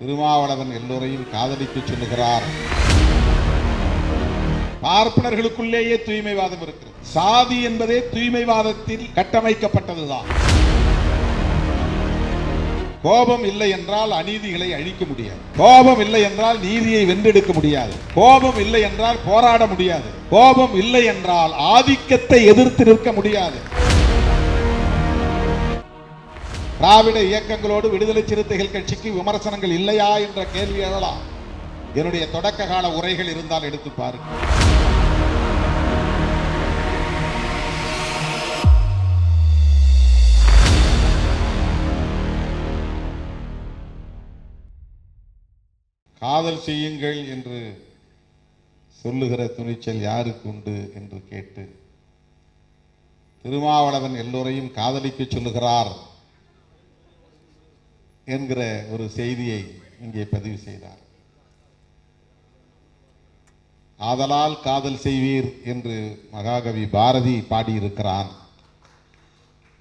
திருமாவளவன் எல்லோரையும் காதலிக்க சொல்லுகிறார். பார்ப்பனர்களுக்குள்ளேயே தூய்மைவாதம் இருக்கிறது. சாதி என்பதே தூய்மைவாதத்தில் கட்டமைக்கப்பட்டதுதான். கோபம் இல்லை என்றால் அநீதிகளை அழிக்க முடியாது. கோபம் இல்லை என்றால் நீதியை வென்றெடுக்க முடியாது. கோபம் இல்லை என்றால் போராட முடியாது. கோபம் இல்லை என்றால் ஆதிக்கத்தை எதிர்த்து நிற்க முடியாது. திராவிட இயக்கங்களோடு விடுதலை சிறுத்தைகள் கட்சிக்கு விமர்சனங்கள் இல்லையா என்ற கேள்வி எழலாம். என்னுடைய தொடக்க கால உரைகள் இருந்தால் எடுத்து பாருங்கள். காதல் செய்யுங்கள் என்று சொல்லுகிற துணிச்சல் யாருக்கு உண்டு என்று கேட்டு திருமாவளவன் எல்லோரையும் காதலிக்க சொல்லுகிறார் என்கிற ஒரு செய்தியை இங்கே பதிவு செய்தார். ஆதலால் காதல் செய்வீர் என்று மகாகவி பாரதி பாடியிருக்கிறான்.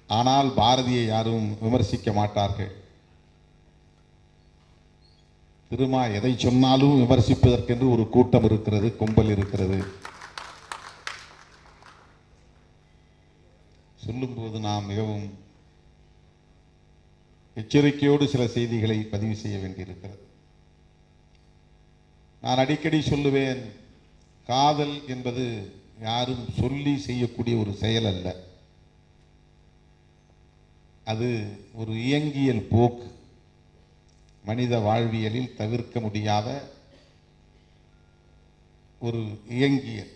ஆனால் பாரதியை யாரும் விமர்சிக்க மாட்டார்கள். திருமா எதை சொன்னாலும் விமர்சிப்பதற்கென்று ஒரு கூட்டம் இருக்கிறது, கும்பல் இருக்கிறது. சொல்லும்போது நாம் மிகவும் எச்சரிக்கையோடு சில செய்திகளை பதிவு செய்ய வேண்டியிருக்கிறது. நான் அடிக்கடி சொல்லுவேன், காதல் என்பது யாரும் சொல்லி செய்யக்கூடிய ஒரு செயல் அல்ல. அது ஒரு இயங்கியல் போக்கு. மனித வாழ்வியலில் தவிர்க்க முடியாத ஒரு இயங்கியல்,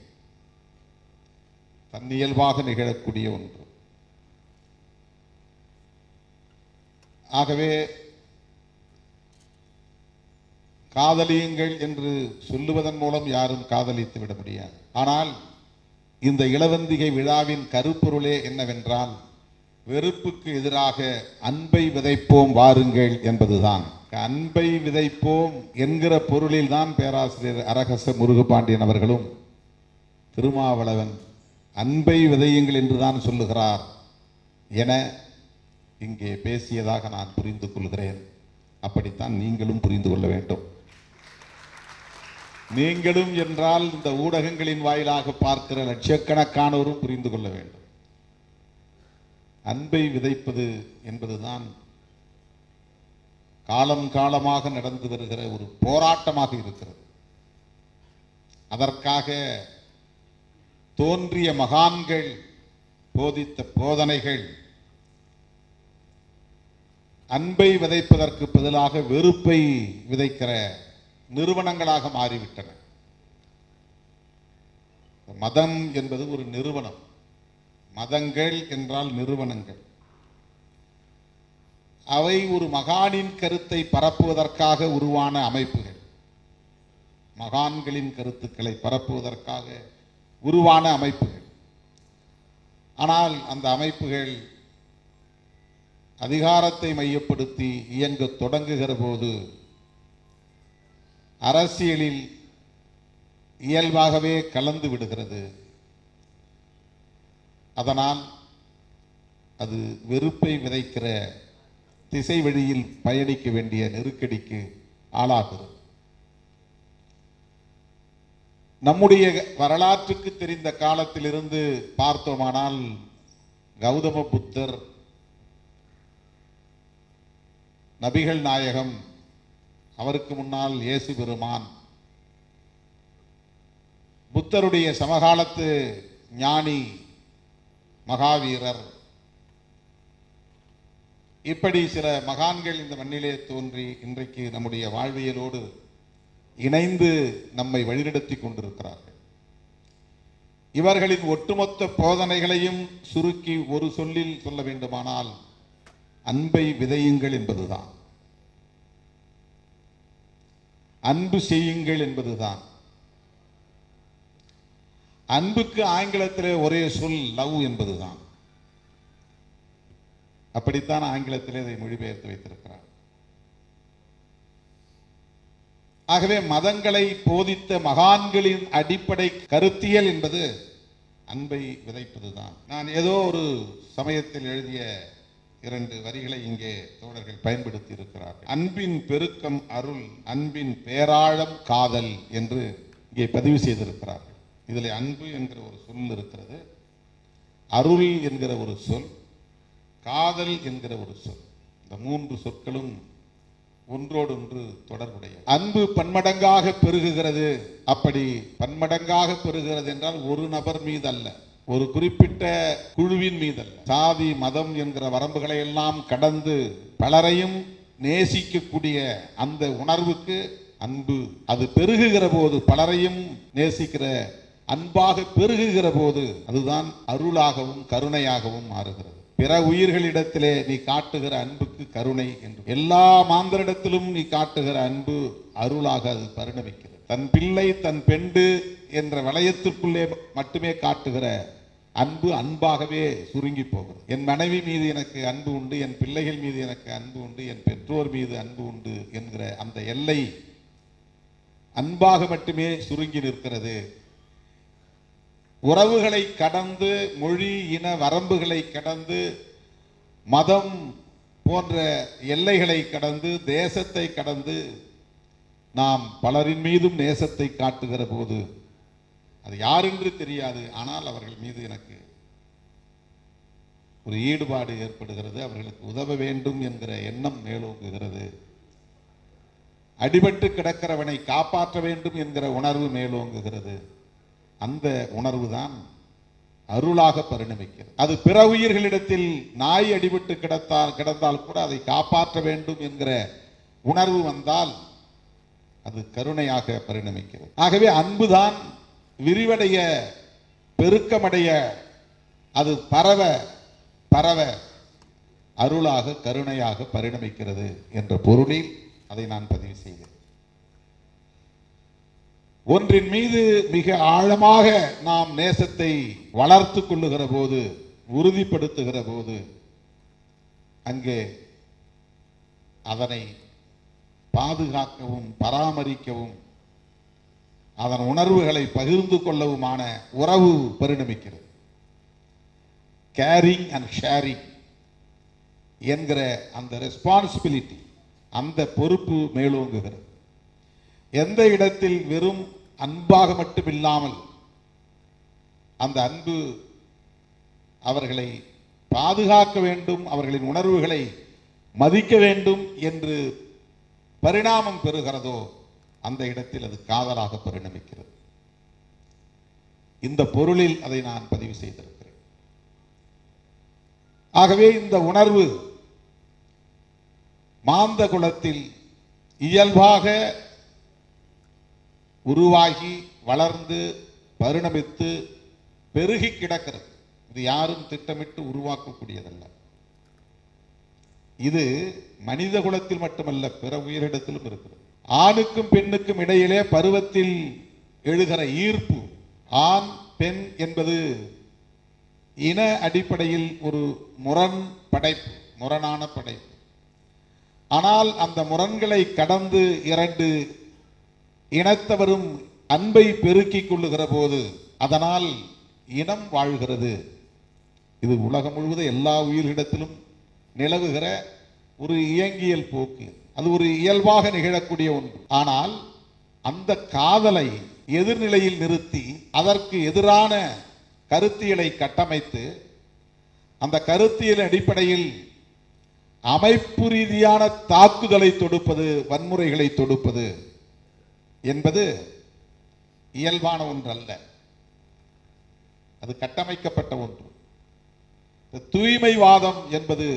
தன்னியல்பாக நிகழக்கூடிய ஒன்று. ஆகவே காதலியுங்கள் என்று சொல்லுவதன் மூலம் யாரும் காதலித்து விட முடியாது. ஆனால் இந்த இளவந்திகை விழாவின் கருப்பொருளே என்னவென்றால், வெறுப்புக்கு எதிராக அன்பை விதைப்போம் வாருங்கள் என்பதுதான். அன்பை விதைப்போம் என்கிற பொருளில் தான் பேராசிரியர் அரகச முருகபாண்டியன் அவர்களும் திருமாவளவன் அன்பை விதையுங்கள் என்றுதான் சொல்லுகிறார் என இங்கே பேசியதாக நான் புரிந்து கொள்கிறேன். அப்படித்தான் நீங்களும் புரிந்து கொள்ள வேண்டும். நீங்களும் என்றால் இந்த ஊடகங்களின் வாயிலாக பார்க்கிற லட்சக்கணக்கானோரும் புரிந்து கொள்ள வேண்டும். அன்பை விதைப்பது என்பதுதான் காலம் காலமாக நடந்து வருகிற ஒரு போராட்டமாக இருக்கிறது. அதற்காக தோன்றிய மகான்கள் போதித்த போதனைகள் அன்பை விதைப்பதற்கு பதிலாக வெறுப்பை விதைக்கிற நிறுவனங்களாக மாறிவிட்டன. மதம் என்பது ஒரு நிறுவனம். மதங்கள் என்றால் நிறுவனங்கள். அவை ஒரு மகானின் கருத்தை பரப்புவதற்காக உருவான அமைப்புகள். மகான்களின் கருத்துக்களை பரப்புவதற்காக உருவான அமைப்புகள். ஆனால் அந்த அமைப்புகள் அதிகாரத்தை மையப்படுத்தி இயங்க தொடங்குகிற போது அரசியலில் இயல்பாகவே கலந்து விடுகிறது. அதனால் அது வெறுப்பை விதைக்கிற திசை வழியில் பயணிக்க வேண்டிய நெருக்கடிக்கு ஆளாகிறது. நம்முடைய வரலாற்றுக்கு தெரிந்த காலத்திலிருந்து பார்த்தோமானால் கௌதம புத்தர், நபிகள் நாயகம், அவருக்கு முன்னால் இயேசு பெருமான், புத்தருடைய சமகாலத்து ஞானி மகாவீரர், இப்படி சில மகான்கள் இந்த மண்ணிலே தோன்றி இன்றைக்கு நம்முடைய வாழ்வியலோடு இணைந்து நம்மை வழிநடத்தி கொண்டிருக்கிறார்கள். இவர்களின் ஒட்டுமொத்த போதனைகளையும் சுருக்கி ஒரு சொல்லில் சொல்ல வேண்டுமானால் அன்பை விதையுங்கள் என்பதுதான். அன்பு செய்யுங்கள் என்பதுதான். அன்புக்கு ஆங்கிலத்திலே ஒரே சொல் லவ் என்பதுதான். அப்படித்தான் ஆங்கிலத்திலே இதை மொழிபெயர்த்து வைத்திருக்கிறார். ஆகவே மதங்களை போதித்த மகான்களின் அடிப்படை கருத்தியல் என்பது அன்பை விதைப்பதுதான். நான் ஏதோ ஒரு சமயத்தில் எழுதிய 2 வரிகளை இங்கே தோழர்கள் பயன்படுத்தி இருக்கிறார்கள். அன்பின் பெருக்கம் அருள், அன்பின் பேராழம் காதல் என்று இங்கே பதிவு செய்திருக்கிறார்கள். இதில் அன்பு என்கிற ஒரு சொல் இருக்கிறது, அருள் என்கிற ஒரு சொல், காதல் என்கிற ஒரு சொல். இந்த 3 சொற்களும் ஒன்றோடொன்று தொடர்புடைய. அன்பு பன்மடங்காக பெருகுகிறது. அப்படி பன்மடங்காக பெருகிறது என்றால் ஒரு நபர் மீது அல்ல, ஒரு குறிப்பிட்ட குழுவின் மீது அல்ல, சாதி மதம் என்கிற வரம்புகளை எல்லாம் கடந்து பலரையும் நேசிக்கக்கூடிய அந்த உணர்வுக்கு அன்பு. அது பெருகுகிற போது, பலரையும் நேசிக்கிற அன்பாக பெருகுகிற போது அதுதான் அருளாகவும் கருணையாகவும் மாறுகிறது. பிற உயிர்களிடத்திலே நீ காட்டுகிற அன்புக்கு கருணை என்று, எல்லா மாந்தரிடத்திலும் நீ காட்டுகிற அன்பு அருளாக அது பரிணமிக்கிறது. தன் பிள்ளை தன் பெண்டு என்ற வளையத்திற்குள்ளே மட்டுமே காட்டுகிற அன்பு அன்பாகவே சுருங்கி போகிறது. என் மனைவி மீது எனக்கு அன்பு உண்டு, என் பிள்ளைகள் மீது எனக்கு அன்பு உண்டு, என் பெற்றோர் மீது அன்பு உண்டு என்கிற அந்த எல்லை அன்பாக மட்டுமே சுருங்கி நிற்கிறது. உறவுகளை கடந்து, மொழி இன வரம்புகளை கடந்து, மதம் போன்ற எல்லைகளை கடந்து, தேசத்தை கடந்து நாம் பலரின் மீதும் நேசத்தை காட்டுகிற போது அது யார் என்று தெரியாது, ஆனால் அவர்கள் மீது எனக்கு ஒரு ஈடுபாடு ஏற்படுகிறது, அவர்களுக்கு உதவ வேண்டும் என்கிற எண்ணம் மேலோங்குகிறது. அடிபட்டு கிடக்கிறவனை காப்பாற்ற வேண்டும் என்கிற உணர்வு மேலோங்குகிறது. அந்த உணர்வு தான் அருளாக பரிணமிக்கிறது. அது பிற உயிர்களிடத்தில் நாய் அடிபட்டு கிடந்தால் கூட அதை காப்பாற்ற வேண்டும் என்கிற உணர்வு வந்தால் அது கருணையாக பரிணமிக்கிறது. ஆகவே அன்புதான் விரிவடைய, பெருக்கமடைய, அது பரவ பரவ அருளாக கருணையாக பரிணமிக்கிறது என்ற பொருளில் அதை நான் பதிவு செய்கிறேன். ஒன்றின் மீது மிக ஆழமாக நாம் நேசத்தை வளர்த்து கொள்ளுகிற போது, உறுதிப்படுத்துகிற போது, அங்கே அதனை பாதுகாக்கவும் பராமரிக்கவும் அதன் உணர்வுகளை பகிர்ந்து கொள்ளவுமான உறவு பரிணமிக்கிறது. கேரிங் அண்ட் ஷேரிங் என்கிற அந்த ரெஸ்பான்சிபிலிட்டி, அந்த பொறுப்பு மேலோங்குகிறது. எந்த இடத்தில் வெறும் அன்பாக மட்டுமில்லாமல் அந்த அன்பு அவர்களை பாதுகாக்க வேண்டும், அவர்களின் உணர்வுகளை மதிக்க வேண்டும் என்று பரிணாமம் பெறுகிறதோ அந்த இடத்தில் அது காதலாக பரிணமிக்கிறது. இந்த பொருளில் அதை நான் பதிவு செய்திருக்கிறேன். ஆகவே இந்த உணர்வு மாந்த குலத்தில் இயல்பாக உருவாகி வளர்ந்து பரிணமித்து பெருகி கிடக்கிறது. இது யாரும் திட்டமிட்டு உருவாக்கக்கூடியதல்ல. இது மனித குலத்தில் மட்டுமல்ல, பிற உயிரிடத்திலும் இருக்கிறது. ஆணுக்கும் பெண்ணுக்கும் இடையிலே பருவத்தில் எழுகிற ஈர்ப்பு, ஆண் பெண் என்பது இன அடிப்படையில் ஒரு படைப்பு, முரணான படைப்பு. ஆனால் அந்த முரண்களை கடந்து 2 இனத்தவரும் அன்பை பெருக்கிக் கொள்ளுகிற போது அதனால் இனம் வாழ்கிறது. இது உலகம் முழுவதும் எல்லா உயிர்களிடத்திலும் நிலவுகிற ஒரு இயங்கியல் போக்கு. அது ஒரு இயல்பாக நிகழக்கூடிய ஒன்று. ஆனால் அந்த காதலை எதிர்நிலையில் நிறுத்தி அதற்கு எதிரான கருத்தியலை கட்டமைத்து அந்த கருத்தியல் அடிப்படையில் அமைப்பு ரீதியான தாக்குதலை தொடுப்பது, வன்முறைகளை தொடுப்பது என்பது இயல்பான ஒன்று அல்ல, அது கட்டமைக்கப்பட்ட ஒன்று. தூய்மைவாதம் என்பது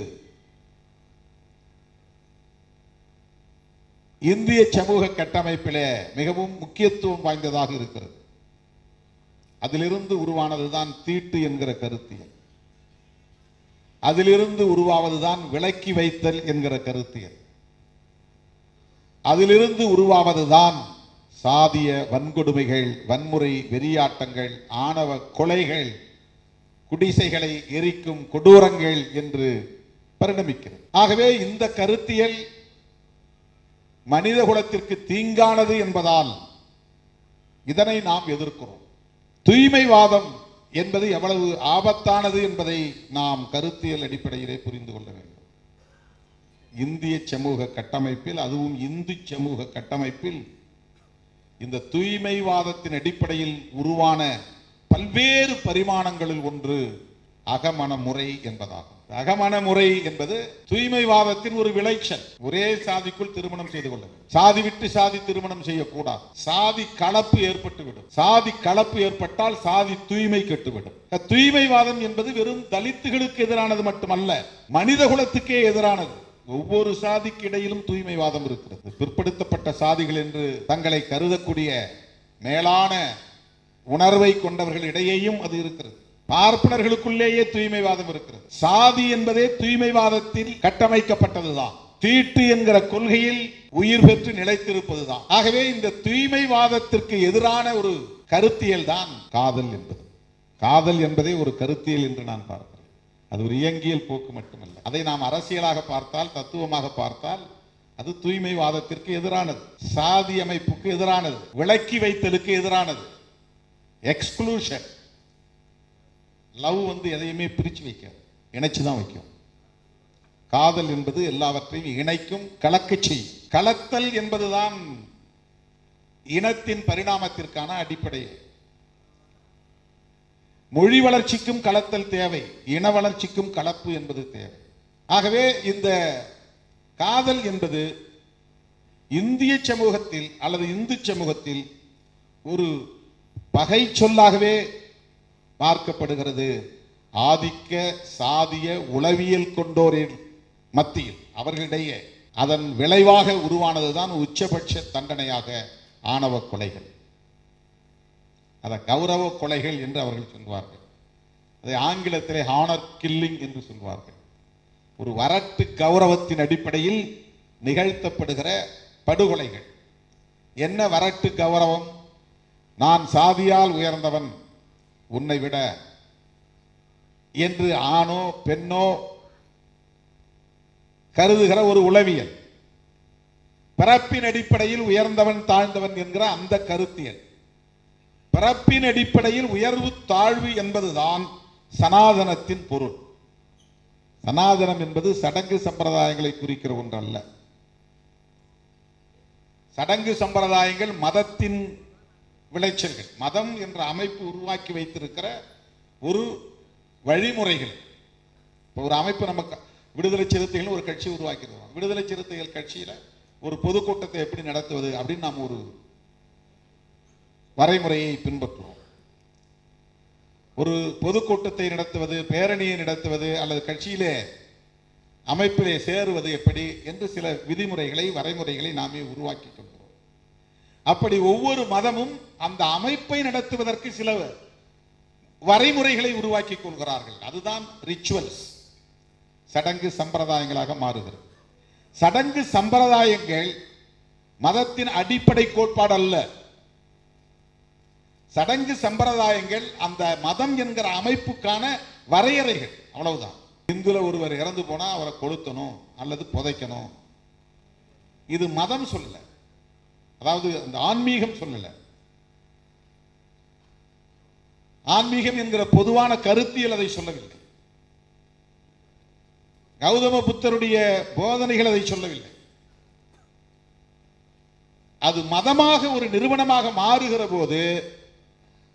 இந்திய சமூக கட்டமைப்பிலே மிகவும் முக்கியத்துவம் வாய்ந்ததாக இருக்கிறது. அதிலிருந்து உருவானதுதான் தீட்டு என்கிற கருத்தியல். அதிலிருந்து உருவாவதுதான் விலக்கி வைத்தல் என்கிற கருத்தியல். அதிலிருந்து உருவாவதுதான் சாதிய வன்கொடுமைகள், வன்முறை, வெறியாட்டங்கள், ஆணவ கொலைகள், குடிசைகளை எரிக்கும் கொடூரங்கள் என்று பரிணமிக்கிறது. ஆகவே இந்த கருத்தியல் மனித குலத்திற்கு தீங்கானது என்பதால் இதனை நாம் எதிர்க்கிறோம். தூய்மைவாதம் என்பது எவ்வளவு ஆபத்தானது என்பதை நாம் கருத்தியல் அடிப்படையிலே புரிந்து கொள்ள வேண்டும். இந்திய சமூக கட்டமைப்பில், அதுவும் இந்து சமூக கட்டமைப்பில் இந்த தூய்மைவாதத்தின் அடிப்படையில் உருவான பல்வேறு பரிமாணங்களில் ஒன்று அகமண முறை என்பதாகும். அகமண முறை என்பது தூய்மைவாதத்தின் ஒரு விளைச்சல். ஒரே சாதிக்குள் திருமணம் செய்து கொள்ள, சாதி விட்டு சாதி திருமணம் செய்யக்கூடாது. சாதி கலப்பு ஏற்பட்டுவிடும். சாதி கலப்பு ஏற்பட்டால் சாதி தூய்மை கெட்டுவிடும். தூய்மைவாதம் என்பது வெறும் தலித்துகளுக்கு எதிரானது மட்டுமல்ல, மனித குலத்துக்கே எதிரானது. ஒவ்வொரு சாதிக்கு இடையிலும் தூய்மைவாதம் இருக்கிறது. பிற்படுத்தப்பட்ட சாதிகள் என்று தங்களை கருதக்கூடிய மேலான உணர்வை கொண்டவர்கள் இடையேயும் அது இருக்கிறது. பார்ப்பனர்களுக்குள்ளேயே தூய்மைவாதம் இருக்கிறது. சாதி என்பதே தூய்மைவாதத்தில் கட்டமைக்கப்பட்டதுதான். தீட்டு என்கிற கொள்கையில் உயிர் பெற்று நிலைத்திருப்பதுதான். ஆகவே இந்த தூய்மைவாதத்திற்கு எதிரான ஒரு கருத்தியல் தான் காதல் என்பது. காதல் என்பதே ஒரு கருத்தியல் என்று நான் பார்க்கிறேன். அது ஒரு இயங்கியல் போக்கு மட்டுமல்ல. அதை நாம் அரசியலாக பார்த்தால், தத்துவமாக பார்த்தால், அது தூய்மைவாதத்திற்கு எதிரானது, சாதி அமைப்புக்கு எதிரானது, விலக்கி வைத்தலுக்கு எதிரானது, எக்ஸ்க்ளூஷன். லவ் எதையுமே பிரிச்சு வைக்காது, இணைச்சுதான் வைக்கும். காதல் என்பது எல்லாவற்றையும் இணைக்கும், கலக்க செய்யும். கலத்தல் என்பதுதான் இனத்தின் பரிணாமத்திற்கான அடிப்படை. மொழி வளர்ச்சிக்கும் கலத்தல் தேவை, இன வளர்ச்சிக்கும் கலப்பு என்பது தேவை. ஆகவே இந்த காதல் என்பது இந்திய சமூகத்தில் அல்லது இந்து சமூகத்தில் ஒரு பகை சொல்லாகவே பார்க்கப்படுகிறது. ஆதிக்க சாதிய உளவியல் கொண்டோரின் மத்தியில், அவர்களிடையே அதன் விளைவாக உருவானதுதான் உச்சபட்ச தண்டனையாக ஆணவ கொலைகள். அதை கௌரவ கொலைகள் என்று அவர்கள் சொல்வார்கள். அதை ஆங்கிலத்திலே ஹானர் கில்லிங் என்று சொல்வார்கள். ஒரு வரட்டு கௌரவத்தின் அடிப்படையில் நிகழ்த்தப்படுகிற படுகொலைகள். என்ன வரட்டு கௌரவம்? நான் சாதியால் உயர்ந்தவன் உன்னை விட என்று ஆணோ பெண்ணோ கருதுகிற ஒரு உளவியல். பிறப்பின் அடிப்படையில் உயர்ந்தவன் தாழ்ந்தவன் என்கிற அந்த கருத்தியல். பிறப்பின் அடிப்படையில் உயர்வு தாழ்வு என்பதுதான் சனாதனத்தின் பொருள். சனாதனம் என்பது சடங்கு சம்பிரதாயங்களை குறிக்கிற ஒன்றல்ல. சடங்கு சம்பிரதாயங்கள் மதத்தின் விளைச்சல்கள். மதம் என்ற அமைப்பு உருவாக்கி வைத்திருக்கிற ஒரு வழிமுறைகள். ஒரு அமைப்பு, நமக்கு விடுதலை சிறுத்தைகள் ஒரு கட்சி உருவாக்கிடுவோம். விடுதலை சிறுத்தைகள் கட்சியில ஒரு பொதுக்கூட்டத்தை எப்படி நடத்துவது அப்படின்னு நாம் ஒரு வரைமுறையை பின்பற்றுவோம். ஒரு பொதுக்கூட்டத்தை நடத்துவது, பேரணியை நடத்துவது, அல்லது கட்சியிலே அமைப்பிலே சேருவது எப்படி என்று சில விதிமுறைகளை, வரைமுறைகளை நாமே உருவாக்கி கொள்கிறோம். அப்படி ஒவ்வொரு மதமும் அந்த அமைப்பை நடத்துவதற்கு சில வரைமுறைகளை உருவாக்கி கொள்கிறார்கள். அதுதான் ரிச்சுவல்ஸ், சடங்கு சம்பிரதாயங்களாக மாறுகிறது. சடங்கு சம்பிரதாயங்கள் மதத்தின் அடிப்படை கோட்பாடு அல்ல. சடங்கு சம்பிரதாயங்கள் அந்த மதம் என்கிற அமைப்புக்கான வரையறைகள், அவ்வளவுதான். இந்துல ஒருவர் இறந்து போனா அவரை கொளுத்தணும் அல்லது புதைக்கணும், இது மதம் சொல்லல. அதாவது அந்த ஆன்மீகம் சொல்லல. ஆன்மீகம் என்கிற பொதுவான கருத்தியல் அதை சொல்லவில்லை. கௌதம புத்தருடைய போதனைகள் அதை சொல்லவில்லை. அது மதமாக ஒரு நிறுவனமாக மாறுகிற போது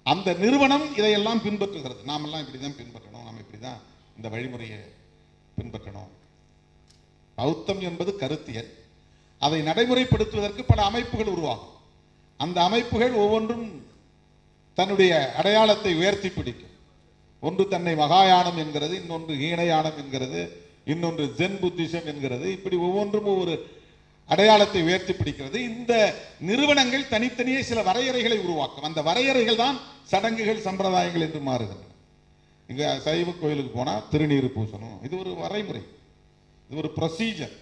அந்த நிறுவனம் இதையெல்லாம் பின்பற்றுகிறது. நாமெல்லாம் இப்படிதான் பின்பற்றணும், நாம் இப்படிதான் இந்த வழிமுறையை பின்பற்றணும். பௌத்தம் என்பது கருத்தியல். அதை நடைமுறைப்படுத்துவதற்கு பல அமைப்புகள் உருவாகும். அந்த அமைப்புகள் ஒவ்வொன்றும் தன்னுடைய அடையாளத்தை உயர்த்தி பிடிக்கும். ஒன்று தன்னை மகாயானம் என்கிறது, இன்னொன்று ஹீனயானம் என்கிறது, இன்னொன்று ஜென் புத்திசம் என்கிறது. இப்படி ஒவ்வொன்றும் ஒவ்வொரு அடையாளத்தை உயர்த்தி பிடிக்கிறது. இந்த நிறுவனங்கள் தனித்தனியே சில வரையறைகளை உருவாக்கும். அந்த வரையறைகள் தான் சடங்குகள் சம்பிரதாயங்கள் என்று மாறுகின்றன. இங்க சைவ கோயிலுக்கு போனா திருநீர் பூசணும், இது ஒரு வரைமுறை, இது ஒரு ப்ரொசீஜர்.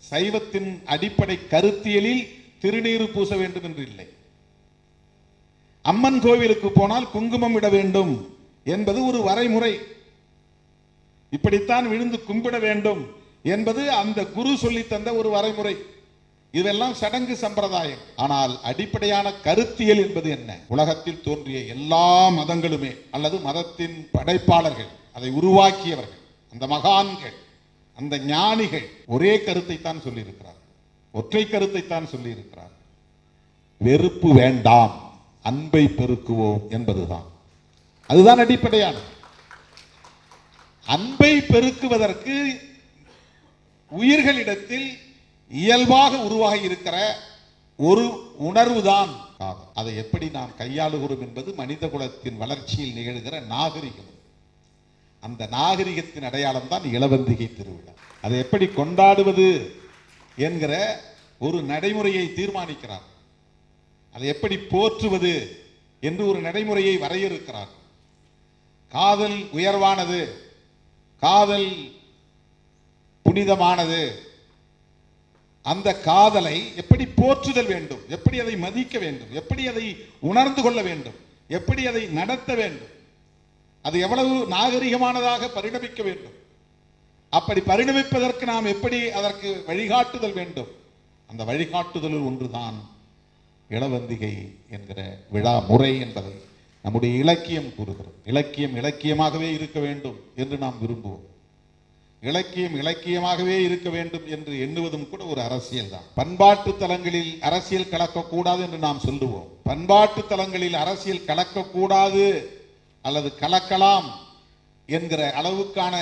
சைவத்தின் அடிப்படை கருத்தியலில் திருநீர் பூச வேண்டும் என்று இல்லை. அம்மன் கோவிலுக்கு போனால் குங்குமம் இட வேண்டும் என்பது ஒரு வரைமுறை. இப்படித்தான் விழுந்து கும்பிட வேண்டும் என்பது அந்த குரு சொல்லி தந்த ஒரு வரைமுறை. இதெல்லாம் சடங்கு சம்பிரதாயம். ஆனால் அடிப்படையான கருத்தியல் என்பது என்ன? உலகத்தில் தோன்றிய எல்லா மதங்களுமே அல்லது மதத்தின் படைப்பாளர்கள், அதை உருவாக்கியவர்கள், அந்த மகான்கள், அந்த ஞானிகள் ஒரே கருத்தை தான் சொல்லியிருக்கிறார், ஒற்றை கருத்தை தான் சொல்லியிருக்கிறார். வெறுப்பு வேண்டாம், அன்பை பெருக்குவோம் என்பதுதான். அதுதான் அடிப்படையானது. அன்பை பெருக்குவதற்கு உயிர்களிடத்தில் இயல்பாக உருவாகி இருக்கிற ஒரு உணர்வுதான் காதல். அதை எப்படி நாம் கையாளுகிறோம் என்பது மனித குலத்தின் வளர்ச்சியில் நிகழ்கிற நாகரிகம். அந்த நாகரிகத்தின் அடையாளம் தான் இளவந்திகை திருவிழா. அதை எப்படி கொண்டாடுவது என்கிற ஒரு நடைமுறையை தீர்மானிக்கிறார். அதை எப்படி போற்றுவது என்று ஒரு நடைமுறையை வரையறுக்கிறார். காதல் உயர்வானது, காதல் புனிதமானது. அந்த காதலை எப்படி போற்றுதல் வேண்டும், எப்படி அதை மதிக்க வேண்டும், எப்படி அதை உணர்ந்து கொள்ள வேண்டும், எப்படி அதை நடத்த வேண்டும், அது எவ்வளவு நாகரிகமானதாக பரிணமிக்க வேண்டும், அப்படி பரிணமிப்பதற்கு நாம் எப்படி அதற்கு வழிகாட்டுதல் வேண்டும். அந்த வழிகாட்டுதலில் ஒன்றுதான் இளவந்திகை என்கிற விழா முறை என்பதை நம்முடைய இலக்கியம் கூறுகிறது. இலக்கியம் இலக்கியமாகவே இருக்க வேண்டும் என்று நாம் விரும்புவோம். இலக்கியம் இலக்கியமாகவே இருக்க வேண்டும் என்று எண்ணுவதும் கூட ஒரு அரசியல் தான். பண்பாட்டு தலங்களில் அரசியல் கலக்கக்கூடாது என்று நாம் சொல்லுவோம். பண்பாட்டு தலங்களில் அரசியல் கலக்கக்கூடாது அல்லது கலக்கலாம் என்கிற அளவுக்கான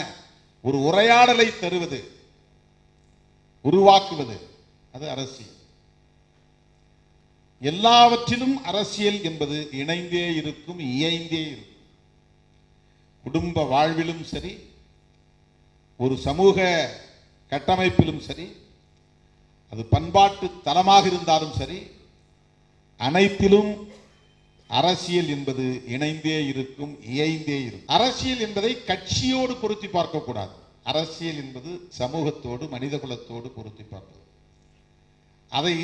ஒரு உரையாடலை தருவது, உருவாக்குவது, அது அரசியல். எல்லாவற்றிலும் அரசியல் என்பது இணைந்தே இருக்கும், இயைந்தே இருக்கும். குடும்ப வாழ்விலும் சரி, ஒரு சமூக கட்டமைப்பிலும் சரி, அது பண்பாட்டு தலமாக இருந்தாலும் சரி, அனைத்திலும் அரசியல் என்பது இணைந்தே இருக்கும், இயைந்தே இருக்கும். அரசியல் என்பதை கட்சியோடு பொருத்தி பார்க்க கூடாது. அரசியல் என்பது சமூகத்தோடு, மனித குலத்தோடு பொருத்தி பார்ப்பது. அதை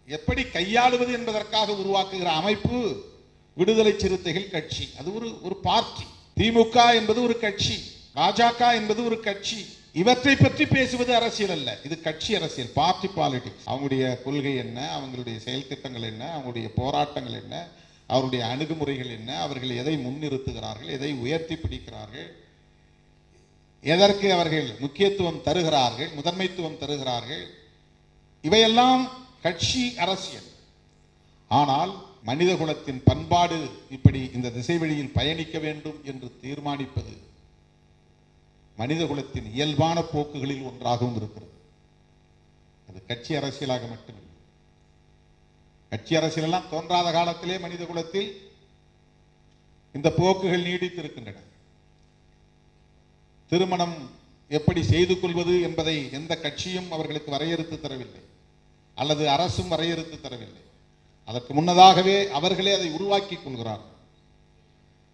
எப்படி கையாளுவது என்பதற்காக உருவாக்குகிற அமைப்பு விடுதலை சிறுத்தைகள் கட்சி. அது ஒரு பார்ட்டி. திமுக என்பது ஒரு கட்சி, பாஜக என்பது ஒரு கட்சி. இவற்றை பற்றி பேசுவது அரசியல் அல்ல, இது கட்சி அரசியல், பார்ட்டி பாலிடிக்ஸ். அவங்களுடைய கொள்கை என்ன, அவங்களுடைய செயல் திட்டங்கள் என்ன, அவங்களுடைய போராட்டங்கள் என்ன, அவருடைய அணுகுமுறைகள் என்ன, அவர்கள் எதை முன்னிறுத்துகிறார்கள், எதை உயர்த்தி பிடிக்கிறார்கள், எதற்கு அவர்கள் முக்கியத்துவம் தருகிறார்கள், முதன்மைத்துவம் தருகிறார்கள், இவையெல்லாம் கட்சி அரசியல். ஆனால் மனித குலத்தின் பண்பாடு இப்படி இந்த திசை வழியில் பயணிக்க வேண்டும் என்று தீர்மானிப்பது மனித குலத்தின் இயல்பான போக்குகளில் ஒன்றாகவும் இருக்கிறது. அது கட்சி அரசியலாக மட்டுமில்லை. கட்சி அரசியல் எல்லாம் தோன்றாத காலத்திலே மனித குலத்தில் இந்த போக்குகள் நீடித்திருக்கின்றன. திருமணம் எப்படி செய்து கொள்வது என்பதை எந்த கட்சியும் அவர்களுக்கு வரையறுத்து தரவில்லை, அல்லது அரசும் வரையறுத்து தரவில்லை. அதற்கு முன்னதாகவே அவர்களே அதை உருவாக்கி கொள்கிறார்கள்.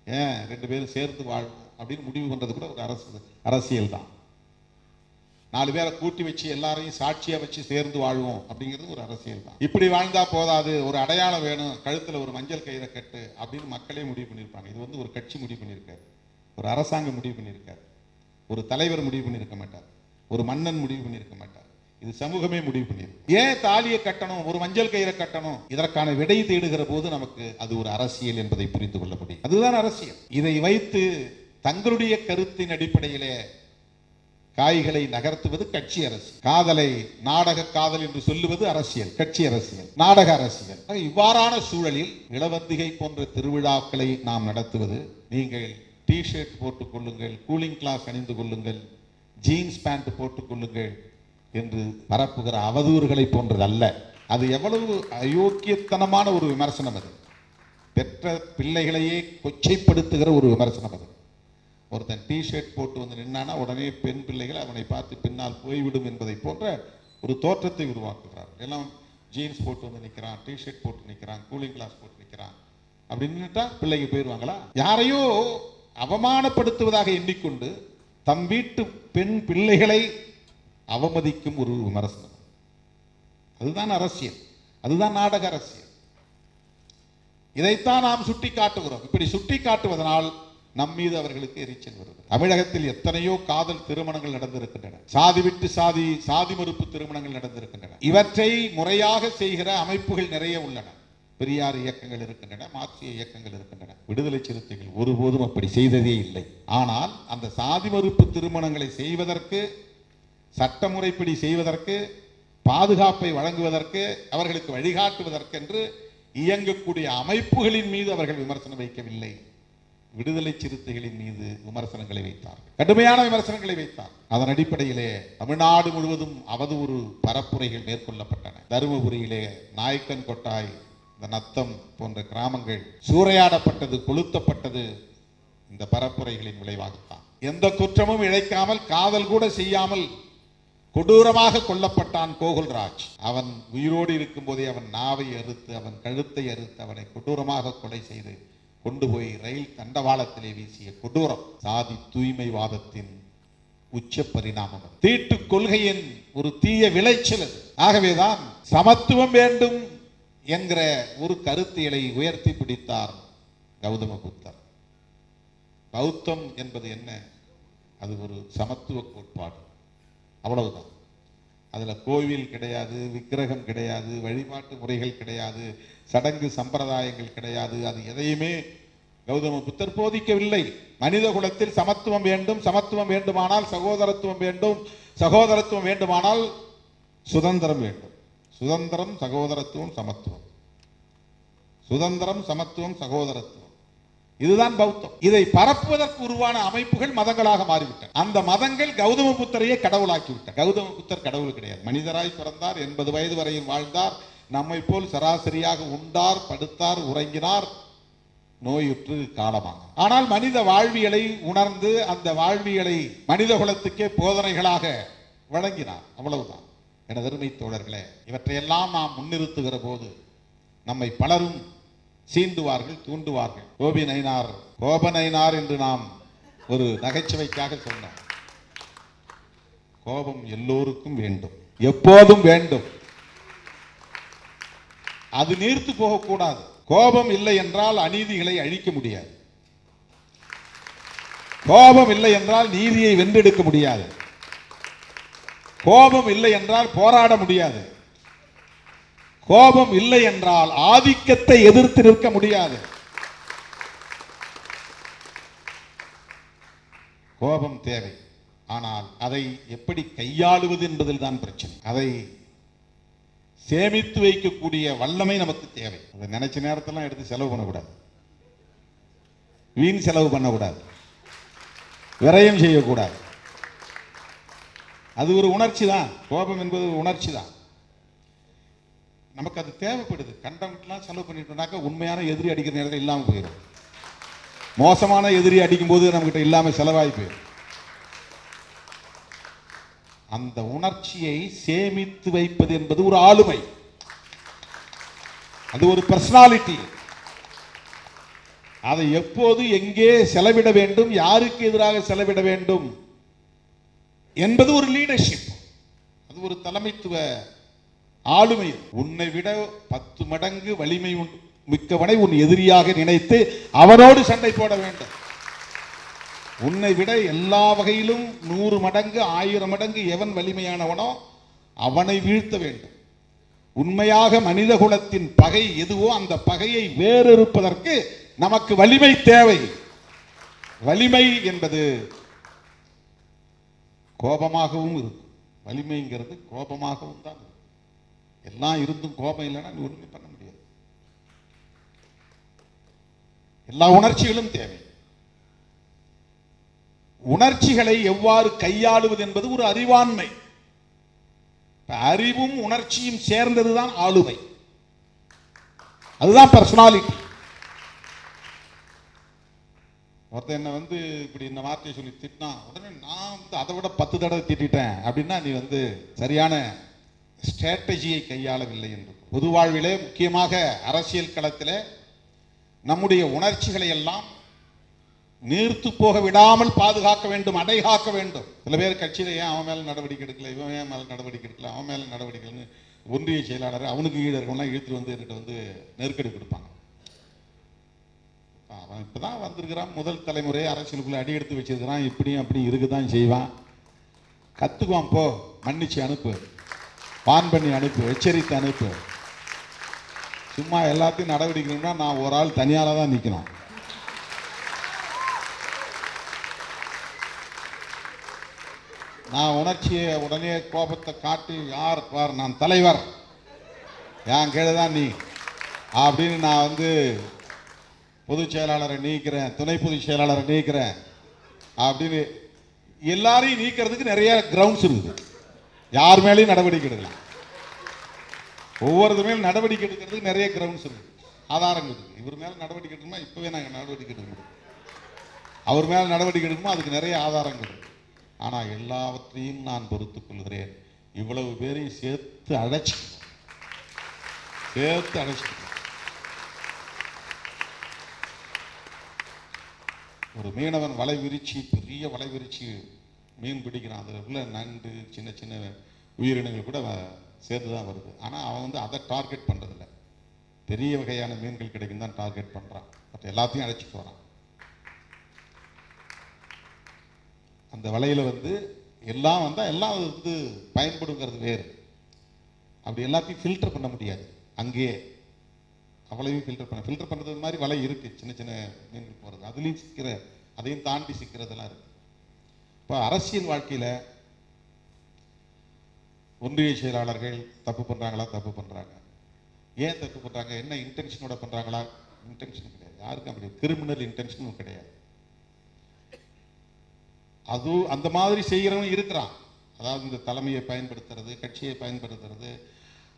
ஏன் 2 பேரும் சேர்ந்து வாழ்வோம் அப்படின்னு முடிவு பண்றது கூட ஒரு அரசியல் தான். 4 பேரை கூட்டி வச்சு எல்லாரையும் சாட்சியா வச்சு சேர்ந்து வாழ்வோம் அப்படிங்கிறது ஒரு அரசியல் தான். இப்படி வாழ்ந்தா போதாது, ஒரு அடையாளம் வேணும், கழுத்துல ஒரு மஞ்சள் கயிறை கட்டு அப்படின்னு மக்களே முடிவு பண்ணியிருப்பாங்க. இது ஒரு கட்சி முடிவு பண்ணியிருக்காரு, ஒரு அரசாங்கம் முடிவு பண்ணியிருக்காரு, ஒரு தலைவர் முடிவு பண்ணியிருக்க மாட்டார், ஒரு மன்னன் முடிவு பண்ணியிருக்க மாட்டார். இது சமூகமே முடிவு பண்ணியிருக்கு. ஏன் தாலியை கட்டணும், ஒரு மஞ்சள் கயிறை கட்டணும், இதற்கான விடை தேடுகிற போது நமக்கு அது ஒரு அரசியல் என்பதை புரிந்து கொள்ள முடியும். அதுதான் அரசியல். இதை வைத்து தங்களுடைய கருத்தின் அடிப்படையிலே காய்களை நகர்த்துவது கட்சி அரசியல். காதலை நாடக காதல் என்று சொல்லுவது அரசியல், கட்சி அரசியல், நாடக அரசியல். இவ்வாறான சூழலில் இளவந்திகை போன்ற திருவிழாக்களை நாம் நடத்துவது, நீங்கள் டிஷர்ட் போட்டுக் கொள்ளுங்கள், கூலிங் கிளாஸ் அணிந்து கொள்ளுங்கள், ஜீன்ஸ் பேண்ட் போட்டுக் கொள்ளுங்கள் என்று பரப்புகிற அவதூறுகளை போன்றது அல்ல. அது எவ்வளவு அயோக்கியத்தனமான ஒரு விமர்சனம். அது பெற்ற பிள்ளைகளையே கொச்சைப்படுத்துகிற ஒரு விமர்சனம். அது ஒருத்தன் டிஷர்ட் போட்டு வந்து நின்னானா உடனே பெண் பிள்ளைகள் அவனை பார்த்து பின்னால் போய்விடும் என்பதை போன்ற ஒரு தோற்றத்தை உருவாக்குகிறார். எல்லாம் ஜீன்ஸ் போட்டு வந்து நிற்கிறான், டிஷர்ட் போட்டு நிற்கிறான், கூலிங் கிளாஸ் போட்டு நிற்கிறான் அப்படின்னுட்டா பிள்ளைங்க போயிடுவாங்களா? யாரையோ அவமானப்படுத்துவதாக எண்ணிக்கொண்டு தம் வீட்டு பெண் பிள்ளைகளை அவமதிக்கும் ஒரு விமர்சனம். அதுதான் அரசியல், அதுதான் நாடக அரசியல். இதைத்தான் நாம் சுட்டி காட்டுகிறோம். இப்படி சுட்டி காட்டுவதனால் நம் மீது அவர்களுக்கு எரிச்சல் வருது. தமிழகத்தில் எத்தனையோ காதல் திருமணங்கள் நடந்திருக்கின்றன, சாதி விட்டு சாதி, சாதி மறுப்பு திருமணங்கள் நடந்திருக்கின்றன. இவற்றை முறையாக செய்கிற அமைப்புகள் நிறைய உள்ளன. பெரியார் இயக்கங்கள் இருக்கின்றன, மார்க்சிய இயக்கங்கள் இருக்கின்றன. விடுதலை சிறுத்தைகள் ஒருபோதும் அப்படி செய்ததே இல்லை. ஆனால் அந்த சாதி மறுப்பு திருமணங்களை செய்வதற்கு சட்டமுறைப்படி செய்வதற்கு, பாதுகாப்பை வழங்குவதற்கு, அவர்களுக்கு வழிகாட்டுவதற்கென்று இயங்கக்கூடிய அமைப்புகளின் மீது அவர்கள் விமர்சனம் வைக்கவில்லை. விடுதலை சிறுத்தைகளின் மீது விமர்சனங்களை வைத்தார், கடுமையான விமர்சனங்களை வைத்தார். அதன் அடிப்படையிலே தமிழ்நாடு முழுவதும் அவதூறு பரப்புரைகள் மேற்கொள்ளப்பட்டன. தருமபுரியிலே நாயக்கன் கொட்டாய், இந்த நத்தம் போன்ற கிராமங்கள் சூறையாடப்பட்டது, கொளுத்தப்பட்டது இந்த பரப்புரைகளின் விளைவாகத்தான். எந்த குற்றமும் இழைக்காமல், காதல் கூட செய்யாமல் கொடூரமாக கொல்லப்பட்டான் கோகுல்ராஜ். அவன் உயிரோடு இருக்கும் போதே அவன் நாவை அறுத்து, அவன் கழுத்தை அறுத்து, அவனை கொடூரமாக கொலை செய்து கொண்டு போய் ரயில் தண்டவாளத்திலே வீசிய கொடூரம் சாதி தூய்மைவாதத்தின் உச்ச பரிணாமம், தீட்டு கொள்கையின் ஒரு தீய விளைச்சல். ஆகவேதான் சமத்துவம் வேண்டும் என்கிற ஒரு கருத்தியலை உயர்த்தி பிடித்தார் கௌதம புத்தர். பௌத்தம் என்பது என்ன? அது ஒரு சமத்துவ கோட்பாடு, அவ்வளவுதான். அதுல கோவில் கிடையாது, விக்கிரகம் கிடையாது, வழிபாட்டு முறைகள் கிடையாது, சடங்கு சம்பிரதாயங்கள் கிடையாது. அது எதையுமே கௌதம புத்தர் போதிக்கவில்லை. மனித குலத்தில் சமத்துவம் வேண்டும், சமத்துவம் வேண்டுமானால் சகோதரத்துவம் வேண்டும், சகோதரத்துவம் வேண்டுமானால் சுதந்திரம் வேண்டும். சுதந்திரம், சகோதரத்துவம், சமத்துவம். சுதந்திரம், சமத்துவம், சகோதரத்துவம், இதுதான் பௌத்தம். இதை பரப்புவதற்கு உருவான அமைப்புகள் மதங்களாக மாறிவிட்டன. அந்த மதங்கள் கௌதம புத்தரையே கடவுளாக்கிவிட்டன. கௌதம புத்தர் கடவுள் கிடையாது. மனிதராய் பிறந்தார், 80 வயது வரையில் வாழ்ந்தார், நம்மை போல் சராசரியாக உண்டார், படுத்தார், உறங்கினார், நோயுற்று காலமாக. ஆனால் மனித வாழ்வியலை உணர்ந்து அந்த வாழ்வியலை மனித குலத்துக்கே போதனைகளாக வழங்கினார், அவ்வளவுதான். எனதருமை தோழர்களே, இவற்றையெல்லாம் நாம் முன்னிறுத்துகிற போது நம்மை பலரும் சீண்டுவார்கள், தூண்டுவார்கள். கோபநயினார் என்று நாம் ஒரு நகைச்சுவைக்காக சொன்னோம். கோபம் எல்லோருக்கும் வேண்டும், எப்போதும் வேண்டும். அது நீர்த்து போகக்கூடாது. கோபம் இல்லை என்றால் அநீதிகளை அழிக்க முடியாது. கோபம் இல்லை என்றால் நீதியை வென்றெடுக்க முடியாது. கோபம் இல்லை என்றால் போராட முடியாது. கோபம் இல்லை என்றால் ஆதிக்கத்தை எதிர்த்து நிற்க முடியாது. கோபம் தேவை, ஆனால் அதை எப்படி கையாளுவது என்பதில் தான் பிரச்சனை. அதை சேமித்து வைக்கக்கூடிய வல்லமை நமக்கு தேவை. அதை நினைச்ச நேரத்தெல்லாம் எடுத்து செலவு பண்ணக்கூடாது, வீண் செலவு பண்ணக்கூடாது, விரயம் செய்யக்கூடாது. அது ஒரு உணர்ச்சி தான். கோபம் என்பது ஒரு உணர்ச்சி தான். நமக்கு அது தேவைப்படுது. கண்டம்லாம் செலவு பண்ணிட்டோம்னாக்க உண்மையான எதிரி அடிக்கிற நேரத்தில் இல்லாமல் போயிடும். மோசமான எதிரி அடிக்கும் போது நம்மகிட்ட இல்லாம செலவாகி போயிடும். அந்த உணர்ச்சியை சேமித்து வைப்பது என்பது ஒரு ஆளுமை, அது ஒரு பர்சனாலிட்டி. அதை எப்போது எங்கே செலவிட வேண்டும், யாருக்கு எதிராக செலவிட வேண்டும் என்பது ஒரு லீடர்ஷிப், அது ஒரு தலைமைத்துவ ஆளுமை. உன்னை விட 10 மடங்கு வலிமை மிக்கவனை உன் எதிரியாக நினைத்து அவனோடு சண்டை போட வேண்டும். உன்னை விட எல்லா வகையிலும் 100 மடங்கு 1000 மடங்கு எவன் வலிமையானவனோ அவனை வீழ்த்த வேண்டும். உண்மையாக மனித குலத்தின் பகை எதுவோ அந்த பகையை வேறறுப்பதற்கு நமக்கு வலிமை தேவை. வலிமை என்பது கோபமாகவும் இருக்கும். வலிமைங்கிறது கோபமாகவும் தான் இருக்கும். எல்லாம் இருந்தும் கோபம் இல்லைன்னா நீ ஒண்ணுமே பண்ண முடியாது. எல்லா உணர்ச்சிகளும் தேவை. உணர்ச்சிகளை எவ்வாறு கையாளுவது என்பது ஒரு அறிவாண்மை. அறிவும் உணர்ச்சியும் சேர்ந்ததுதான் ஆளுமை, அதுதான் பர்சனாலிட்டி. ஒருத்தர் என்ன இப்படி இந்த வார்த்தையை சொல்லி திட்டினா உடனே நான் அதை விட 10 தடவை திட்டேன் அப்படின்னா நீ சரியான ஸ்ட்ராட்டஜியை கையாளவில்லை என்று. பொது வாழ்விலே, முக்கியமாக அரசியல் களத்திலே நம்முடைய உணர்ச்சிகளை எல்லாம் நீர்த்து போக விடாமல் பாதுகாக்க வேண்டும், அடைகாக்க வேண்டும். சில பேர் கட்சியில ஏன் அவன் மேல நடவடிக்கை எடுக்கல, இவன் ஏன் மேல நடவடிக்கை எடுக்கல, அவன் மேல நடவடிக்கைன்னு ஒன்றிய செயலாளர் அவனுக்கு ஈடு இருக்கவங்களாம் இழுத்துட்டு என்கிட்ட நெருக்கடி கொடுப்பாங்க. அவன் இப்பதான் வந்திருக்கிறான், முதல் தலைமுறை அரசியலுக்குள்ள அடி எடுத்து வச்சிருக்கிறான், இப்படியும் அப்படி இருக்குதான் செய்வான். கத்துக்குவான், போ மன்னிச்சு அனுப்பு, பான் பண்ணி அனுப்பு, எச்சரித்து அனுப்பு. சும்மா எல்லாத்தையும் நடவடிக்கைன்னா நான் ஒரு ஆள் தனியால தான் நிற்கணும். நான் உணர்ச்சியை உடனே கோபத்தை காட்டி யார் பார் நான் தலைவர், என் கீழே தான் நீ அப்படின்னு நான் வந்து பொதுச் செயலாளரை நீக்கிறேன், துணை பொதுச் செயலாளரை நீக்கிறேன் அப்படின்னு எல்லாரையும் நீக்கிறதுக்கு நிறைய கிரவுண்ட்ஸ் இருக்குது. யார் மேலேயும் நடவடிக்கை எடுக்கலாம். ஒவ்வொருத்தர் மேலும் நடவடிக்கை எடுக்கிறதுக்கு நிறைய கிரவுண்ட்ஸ் இருக்கு, ஆதாரங்கள் இருக்கு. இவர் மேல நடவடிக்கை எடுக்கணுமா, இப்பவே நாங்கள் நடவடிக்கை எடுக்கணும். அவர் மேல நடவடிக்கை எடுக்கணுமா, அதுக்கு நிறைய ஆதாரங்கள் இருக்கு. ஆனா எல்லாவற்றையும் நான் பொறுத்துக் கொள்கிறேன். இவ்வளவு பேரையும் சேர்த்து அழைச்சு ஒரு மீனவன் வலை விரிச்சு, பெரிய வலை விரிச்சு மீன் பிடிக்கிறான். அதில் உள்ள நண்டு, சின்ன சின்ன உயிரினங்கள் கூட சேர்த்து தான் வருது. ஆனால் அவன் வந்து அதை டார்கெட் பண்ணுறதில்ல. பெரிய வகையான மீன்கள் கிடைக்கும் தான் டார்கெட் பண்ணுறான். மற்ற எல்லாத்தையும் அழைச்சிட்டு வரான். அந்த வலையில் வந்து எல்லாம் வந்தால் எல்லாம் வந்து பயன்படுங்கிறது வேறு. அப்படி எல்லாத்தையும் ஃபில்டர் பண்ண முடியாது. அங்கேயே அவ்வளவையும் ஃபில்டர் பண்ணுறது மாதிரி வலை இருக்குது. சின்ன சின்ன மீன்கள் போகிறது, அதுலேயும் அதையும் தாண்டி சிக்கிறதெல்லாம் இருக்குது. இப்போ அரசியல் வாழ்க்கையில் ஒன்றிய செயலாளர்கள் தப்பு பண்ணுறாங்களா? தப்பு பண்ணுறாங்க. ஏன் தப்பு பண்ணுறாங்க? என்ன இன்டென்ஷனோட பண்ணுறாங்களா? இன்டென்ஷன் கிடையாது. யாருக்கும் அப்படி கிரிமினல் இன்டென்ஷனும் கிடையாது. அது அந்த மாதிரி செய்கிறவன் இருக்கிறான். அதாவது இந்த தலைமையை பயன்படுத்துறது, கட்சியை பயன்படுத்துறது,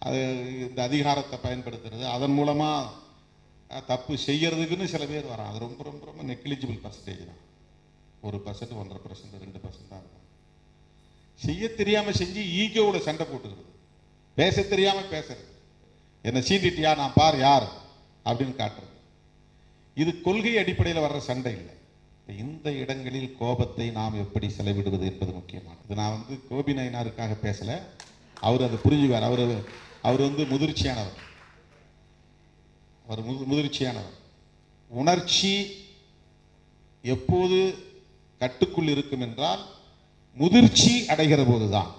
அது இந்த அதிகாரத்தை பயன்படுத்துறது, அதன் மூலமாக தப்பு செய்யறதுக்குன்னு சில பேர் வரான். அது ரொம்ப ரொம்ப ரொம்ப நெக்லிஜிபிள் பர்சன்டேஜ் தான். 1%, 1.5%, 2% தான் இருக்கும். செய்ய தெரியாமல் செஞ்சு ஈகோவோட சண்டை போட்டுக்கிறது, பேச தெரியாமல் பேசுறது, என்னை சீண்டிட்டியா நான் பார் யார் அப்படின்னு காட்டுறது. இது கொள்கை அடிப்படையில் வர்ற சண்டை இல்லை. இந்த இடங்களில் கோபத்தை நாம் எப்படி செலவிடுவது என்பது முக்கியமானது. இது நான் வந்து கோபி நயினாருக்காக பேசலை. அவர் அதை புரிஞ்சுவார். அவர் வந்து முதிர்ச்சியானவர். முதிர்ச்சியானவர். உணர்ச்சி எப்போது கட்டுக்குள் இருக்கும் என்றால் முதிர்ச்சி அடைகிற போதுதான்.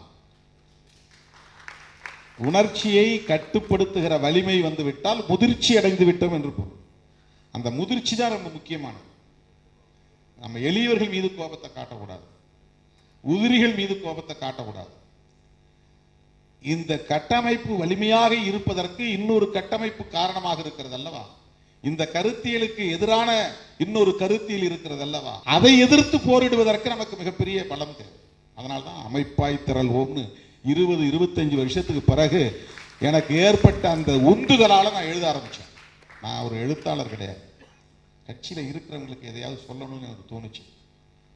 உணர்ச்சியை கட்டுப்படுத்துகிற வலிமை வந்து விட்டால் முதிர்ச்சி அடைந்து விட்டோம் என்று பொருள். அந்த முதிர்ச்சி தான் ரொம்ப முக்கியமானது. நம்ம எளியவர்கள் மீது கோபத்தை காட்டக்கூடாது, உதிரிகள் மீது கோபத்தை காட்டக்கூடாது. இந்த கட்டமைப்பு வலிமையாக இருப்பதற்கு இன்னொரு கட்டமைப்பு காரணமாக இருக்கிறது அல்லவா? இந்த கருத்தியலுக்கு எதிரான இன்னொரு கருத்தியல் இருக்கிறது அல்லவா? அதை எதிர்த்து போரிடுவதற்கு நமக்கு மிகப்பெரிய பலம் தேவை. அதனால்தான் அமைப்பாய் திரள்வோம்னு 20-25 வருஷத்துக்கு பிறகு எனக்கு ஏற்பட்ட அந்த உந்துதலால நான் எழுத ஆரம்பிச்சேன். நான் ஒரு எழுத்தாளர் கிடையாது. கட்சியில் இருக்கிறவங்களுக்கு எதையாவது சொல்லணும்னு எனக்கு தோணுச்சு.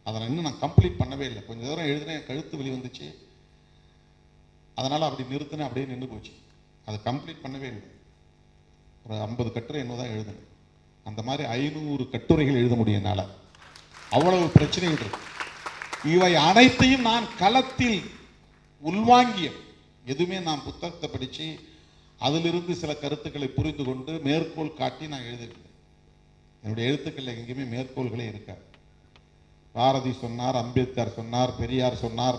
அதை இன்னும் நான் கம்ப்ளீட் பண்ணவே இல்லை. கொஞ்சம் தூரம் எழுதினேன், கழுத்து வலி வந்துச்சு. அதனால் அப்படி நிறுத்தினேன், அப்படியே நின்று போச்சு. அதை கம்ப்ளீட் பண்ணவே இல்லை. ஒரு 50 கட்டுரை என்னதான் எழுதினேன். அந்த மாதிரி 500 கட்டுரைகள் எழுத முடியும் என்னால். அவ்வளவு பிரச்சனைகள் இருக்கு. இவை அனைத்தையும் நான் களத்தில் உள்வாங்கிய, எதுவுமே நான் புத்தகத்தை படித்து அதிலிருந்து சில கருத்துக்களை புரிந்து கொண்டு மேற்கோள் காட்டி நான் எழுதியிருக்கேன். என்னுடைய எழுத்துக்களில் எங்கேயுமே மேற்கோள்களே இருக்காது. பாரதி சொன்னார், அம்பேத்கர் சொன்னார், பெரியார் சொன்னார்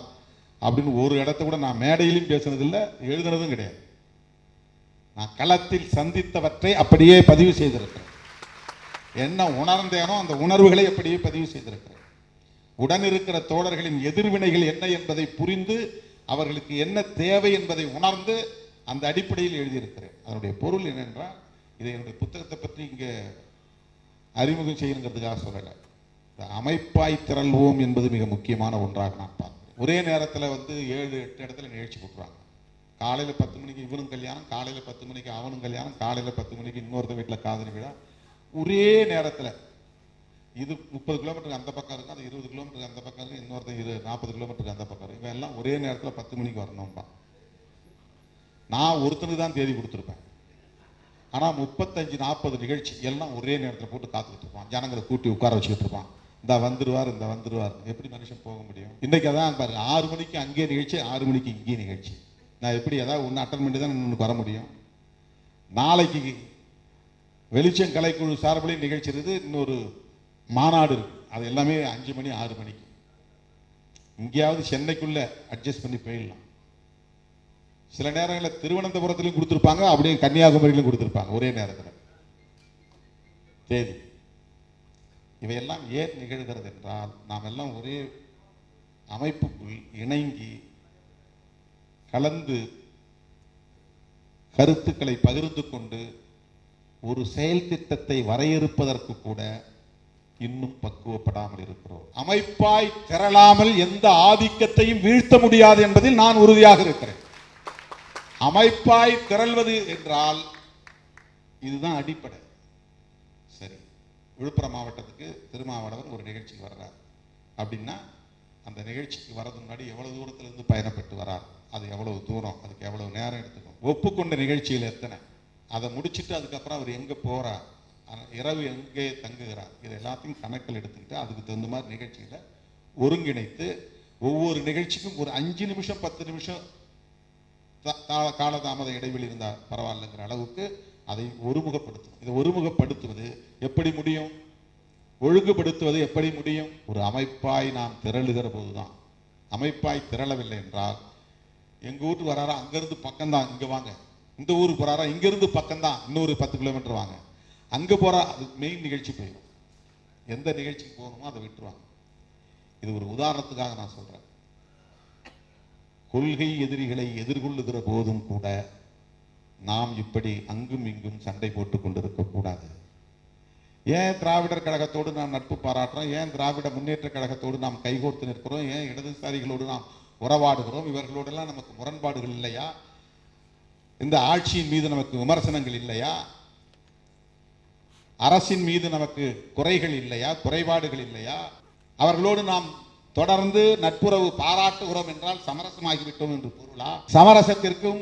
அப்படின்னு ஒரு இடத்த கூட நான் மேடையிலும் பேசுனதில்லை, எழுதுனதும் கிடையாது. நான் களத்தில் சந்தித்தவற்றை அப்படியே பதிவு செய்திருக்கிறேன். என்ன உணர்ந்தேனோ அந்த உணர்வுகளை அப்படியே பதிவு செய்திருக்கிறேன். உடன் இருக்கிற தோழர்களின் எதிர்வினைகள் என்ன என்பதை புரிந்து அவர்களுக்கு என்ன தேவை என்பதை உணர்ந்து அந்த அடிப்படையில் எழுதியிருக்கிறேன். அதனுடைய பொருள் என்னென்றால், இதை என்னுடைய புத்தகத்தை பற்றி இங்கே அறிமுகம் செய்யணுங்கிறதுக்காக சொல்லலை. அமைப்பாய் திரள்வோம் என்பது மிக முக்கியமான ஒன்றாக நான் பார்க்கிறேன். ஒரே நேரத்தில் வந்து 7-8 இடத்துல நிகழ்ச்சி போட்டுருவாங்க. காலையில் 10 மணிக்கு இவனும் கல்யாணம், காலையில் 10 மணிக்கு அவனும் கல்யாணம், காலையில் 10 மணிக்கு இன்னொருத்த வீட்டில் காதலி விழா. ஒரே நேரத்தில் இது 30 கிலோமீட்டருக்கு அந்த பக்கம் இருக்கும், அது 20 கிலோமீட்டருக்கு அந்த பக்கம் இருக்கும், இன்னொருத்த 40 கிலோமீட்டருக்கு அந்த பக்கம் இருக்கும். இவன் எல்லாம் ஒரே நேரத்தில் 10 மணிக்கு வரணும்பா. நான் ஒருத்தனுக்கு தான் தேதி கொடுத்துருப்பேன். ஆனால் 35-40 நிகழ்ச்சி எல்லாம் ஒரே நேரத்தில் போட்டு காத்துக்கிட்டு இருப்பான். ஜனங்களை கூட்டி உட்கார வச்சுக்கிட்டு இருப்பான். இந்த வந்துடுவார், இந்த வந்துடுவார். எப்படி மனுஷன் போக முடியும்? இன்றைக்கி அதான் பாருங்க, 6 மணிக்கு அங்கேயே நிகழ்ச்சி, 6 மணிக்கு இங்கேயே நிகழ்ச்சி. நான் எப்படி ஏதாவது ஒன்று அட்டன் பண்ணி தான் இன்னொன்று வர முடியும்? நாளைக்கு வெளிச்சம் கலைக்குழு சார்பிலையும் நிகழ்ச்சி இருக்குது, இன்னொரு மாநாடு இருக்கு. அது எல்லாமே 5 மணி 6 மணிக்கு. இங்கேயாவது சென்னைக்குள்ள அட்ஜஸ்ட் பண்ணி போயிடலாம். சில நேரங்களில் திருவனந்தபுரத்திலையும் கொடுத்துருப்பாங்க, அப்படியே கன்னியாகுமரியிலும் கொடுத்துருப்பாங்க ஒரே நேரத்தில் தேதி. இவையெல்லாம் ஏன் நிகழ்கிறது என்றால், நாம் எல்லாம் ஒரே அமைப்புக்குள் இணங்கி கலந்து கருத்துக்களை பகிர்ந்து கொண்டு ஒரு செயல் திட்டத்தை வரையறுப்பதற்கு கூட இன்னும் பக்குவப்படாமல் இருக்கிறோம். அமைப்பாய் திரளாமல் எந்த ஆதிக்கத்தையும் வீழ்த்த முடியாது என்பதில் நான் உறுதியாக இருக்கிறேன். அமைப்பாய் திரள்வது என்றால் இதுதான் அடிப்படை. சரி, விழுப்புரம் மாவட்டத்துக்கு திருமாவளவன் ஒரு நிகழ்ச்சிக்கு வர்றார் அப்படின்னா அந்த நிகழ்ச்சிக்கு வரது முன்னாடி எவ்வளவு தூரத்திலிருந்து பயணப்பட்டு வரார், அது எவ்வளவு தூரம், அதுக்கு எவ்வளவு நேரம் எடுத்துக்கும், ஒப்புக்கொண்ட நிகழ்ச்சியில் எத்தனை, அதை முடிச்சுட்டு அதுக்கப்புறம் அவர் எங்கே போகிறார், இரவு எங்கே தங்குகிறார், இது எல்லாத்தையும் கணக்கில் எடுத்துக்கிட்டு அதுக்கு தகுந்த மாதிரி நிகழ்ச்சியில் ஒருங்கிணைத்து ஒவ்வொரு நிகழ்ச்சிக்கும் ஒரு 5 நிமிஷம் 10 நிமிஷம் காலதாமத இடைவெளி இருந்தால் பரவாயில்லைங்கிற அளவுக்கு அதை ஒருமுகப்படுத்தணும். இதை ஒருமுகப்படுத்துவது எப்படி முடியும், ஒழுங்குபடுத்துவது எப்படி முடியும்? ஒரு அமைப்பாய் நாம் திரளுகிற போதுதான். அமைப்பாய் திரளவில்லை என்றால் எங்க ஊருக்கு வராரா அங்கிருந்து பக்கம்தான் இங்க வாங்க, இந்த ஊருக்கு போறாரா இங்கிருந்து பக்கம்தான் இன்னொரு 10 கிலோமீட்டர் வாங்க, அங்க போறா அது மெயின் நிகழ்ச்சி போயிடும். எந்த நிகழ்ச்சிக்கு போகணுமோ அதை விட்டுருவாங்க. இது ஒரு உதாரணத்துக்காக நான் சொல்றேன். கொள்கை எதிரிகளை எதிர்கொள்ளுகிற போதும் கூட நாம் இப்படி அங்கும் இங்கும் சண்டை போட்டுக் கொண்டிருக்க கூடாது. ஏன் திராவிடர் கழகத்தோடு நாம் நட்பு பாராட்டுறோம், ஏன் திராவிட முன்னேற்ற கழகத்தோடு நாம் கைகோர்த்து நிற்கிறோம், ஏன் இடதுசாரிகளோடு நாம் உறவாடுகிறோம், இவர்களோடெல்லாம் நமக்கு முரண்பாடுகள் இல்லையா, இந்த ஆட்சியின் மீது நமக்கு விமர்சனங்கள் இல்லையா, அரசின் மீது நமக்கு குறைகள் இல்லையா, குறைபாடுகள் இல்லையா, அவர்களோடு நாம் தொடர்ந்து நட்புறவு பாராட்டுகிறோம் என்றால் சமரசமாகிவிட்டோம் என்று பொருளா? சமரசத்திற்கும்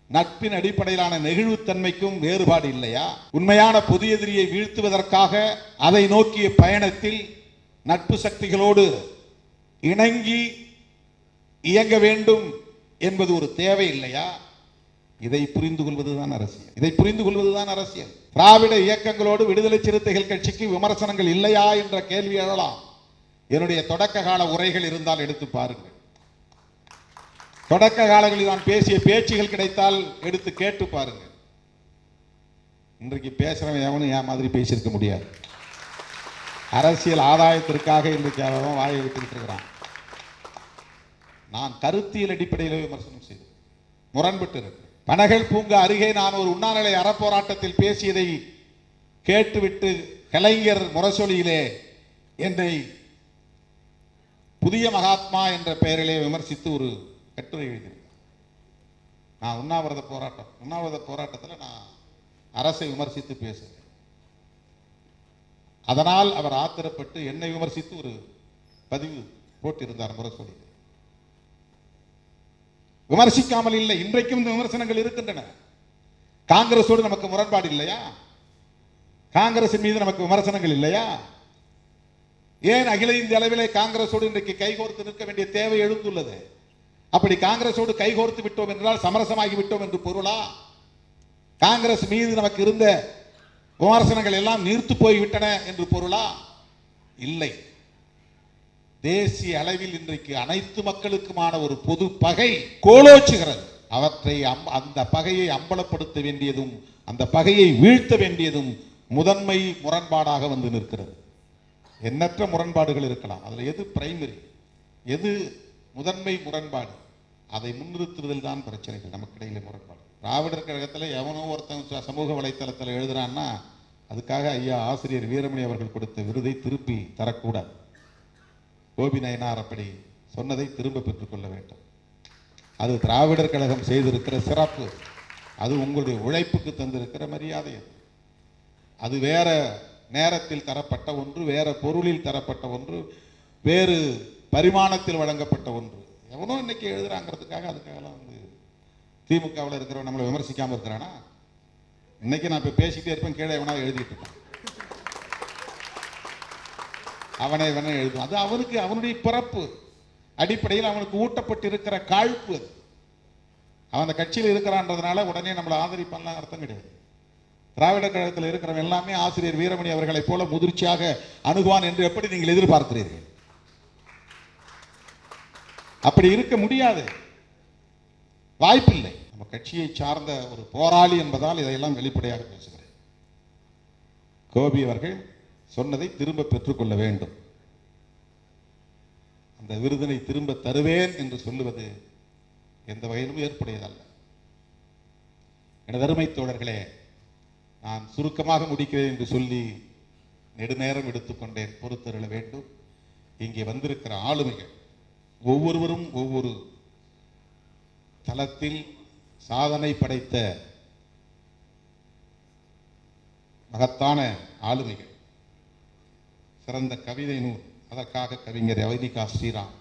நட்பின் அடிப்படையிலான நெகிழ்வுத்தன்மைக்கும் வேறுபாடு இல்லையா? உண்மையான பொது எதிரியை வீழ்த்துவதற்காக அதை நோக்கிய பயணத்தில் நட்பு சக்திகளோடு இணங்கி இயங்க வேண்டும் என்பது ஒரு தேவை இல்லையா? இதை புரிந்து கொள்வதுதான் அரசியல். இதை புரிந்து கொள்வதுதான் அரசியல். திராவிட இயக்கங்களோடு விடுதலை சிறுத்தைகள் கட்சிக்கு விமர்சனங்கள் இல்லையா என்ற கேள்வி எழலாம். என்னுடைய தொடக்க கால உரைகள் இருந்தால் எடுத்து பாருங்கள். தொடக்க காலங்களில் நான் பேசிய பேச்சுகள் கிடைத்தால் எடுத்து கேட்டு பாருங்கள். இன்றைக்கு பேசுறவன் எவனும் என் மாதிரி பேசியிருக்க முடியாது. அரசியல் ஆதாயத்திற்காக இன்றைக்கு அவன் வாயை விட்டுக்கிட்டு இருக்கிறான். நான் கருத்தியல் அடிப்படையில் விமர்சனம் செய்தேன், முரண்பட்டு இருக்கிறேன். பனகல் பூங்கா அருகே நான் ஒரு உண்ணாநிலை அறப்போராட்டத்தில் பேசியதை கேட்டுவிட்டு கலைஞர் முரசொலியிலே என்னை புதிய மகாத்மா என்ற பெயரிலே விமர்சித்து ஒரு கட்டுரை எழுதியிருக்கேன். நான் உண்ணாவிரத போராட்டத்தில் நான் அரசை விமர்சித்து பேசுகிறேன். அதனால் அவர் ஆத்திரப்பட்டு என்னை விமர்சித்து ஒரு பதிவு போட்டிருந்தார் முரசொலி. விமர்சிக்காமல் இல்லை, இன்றைக்கும் இந்த விமர்சனங்கள் இருக்கின்றன. காங்கிரஸோடு நமக்கு முரண்பாடு இல்லையா? காங்கிரசின் மீது நமக்கு விமர்சனங்கள் இல்லையா? ஏன் அகில இந்திய அளவிலே காங்கிரஸோடு இன்றைக்கு கைகோர்த்து நிற்க வேண்டிய தேவை எழுந்துள்ளது? அப்படி காங்கிரஸோடு கைகோர்த்து விட்டோம் என்றால் சமரசமாகி விட்டோம் என்று பொருளா? காங்கிரஸ் மீது நமக்கு இருந்த விமர்சனங்கள் எல்லாம் நீர்த்து போய்விட்டன என்று பொருளா? இல்லை. தேசிய அளவில் இன்றைக்கு அனைத்து மக்களுக்குமான ஒரு பொது பகை கோலோச்சுகிறது. அவற்றை அந்த பகையை அம்பலப்படுத்த வேண்டியதும் அந்த பகையை வீழ்த்த வேண்டியதும் முதன்மை முரண்பாடாக வந்து நிற்கிறது. எண்ணற்ற முரண்பாடுகள் இருக்கலாம், அதில் எது பிரைமரி, எது முதன்மை முரண்பாடு, அதை முன்னிறுத்துவதில் தான் பிரச்சனைகள். நமக்கு இடையில முரண்பாடு. திராவிடர் கழகத்தில் எவனோ ஒருத்தன் சமூக வலைத்தளத்தில் எழுதுறான்னா அதுக்காக ஐயா ஆசிரியர் வீரமணி அவர்கள் கொடுத்த விருதை திருப்பி தரக்கூடாது. கோபி நயனார் அப்படி சொன்னதை திரும்ப பெற்றுக்கொள்ள வேண்டும். அது திராவிடர் கழகம் செய்திருக்கிற சிறப்பு, அது உங்களுடைய உழைப்புக்கு தந்திருக்கிற மரியாதை. அது வேற நேரத்தில் தரப்பட்ட ஒன்று, வேற பொருளில் தரப்பட்ட ஒன்று, வேறு பரிமாணத்தில் வழங்கப்பட்ட ஒன்று. எவனோ இன்னைக்கு எழுதுறாங்கிறதுக்காக அதுக்காகலாம் வந்து திமுகவில் இருக்கிறவன் நம்மளை விமர்சிக்காமல் இருக்கிறானா? இன்னைக்கு நான் இப்போ பேசிக்கிட்டே இருப்பேன், கீழே எவனா எழுதிட்டு இருப்பான், அவனை வேணா எழுதும். அது அவனுக்கு அவனுடைய பிறப்பு அடிப்படையில் அவனுக்கு ஊட்டப்பட்டு இருக்கிற காழ்ப்பு. அவன் அந்த கட்சியில் இருக்கிறான்றதுனால உடனே நம்மளை ஆதரிப்பான்லாம் அர்த்தம் கிடையாது. திராவிட கழகத்தில் இருக்கிறவன் எல்லாமே ஆசிரியர் வீரமணி அவர்களைப் போல முதிர்ச்சியாக அணுகுவான் என்று எப்படி நீங்கள் எதிர்பார்க்கிறீர்கள்? அப்படி இருக்க முடியாது, வாய்ப்பில்லை. நம்ம கட்சியை சார்ந்த ஒரு போராளி என்பதால் இதையெல்லாம் வெளிப்படையாக பேசுகிறேன். கோபி அவர்கள் சொன்னதை திரும்ப பெற்றுக்கொள்ள வேண்டும். அந்த அந்த விருதினை திரும்ப தருவேன் என்று சொல்லுவது எந்த வகையிலும் ஏற்புடையதல்ல. எனது அருமை தோழர்களே, நான் சுருக்கமாக முடிக்கிறேன் என்று சொல்லி நெடுநேரம் எடுத்துக்கொண்டேன், பொறுத்தருள வேண்டும். இங்கே வந்திருக்கிற ஆளுமைகள் ஒவ்வொருவரும் ஒவ்வொரு தளத்தில் சாதனை படைத்த மகத்தான ஆளுமைகள். சிறந்த கவிதை நூல், அதற்காக கவிஞர் அவனிகா ஸ்ரீராம்.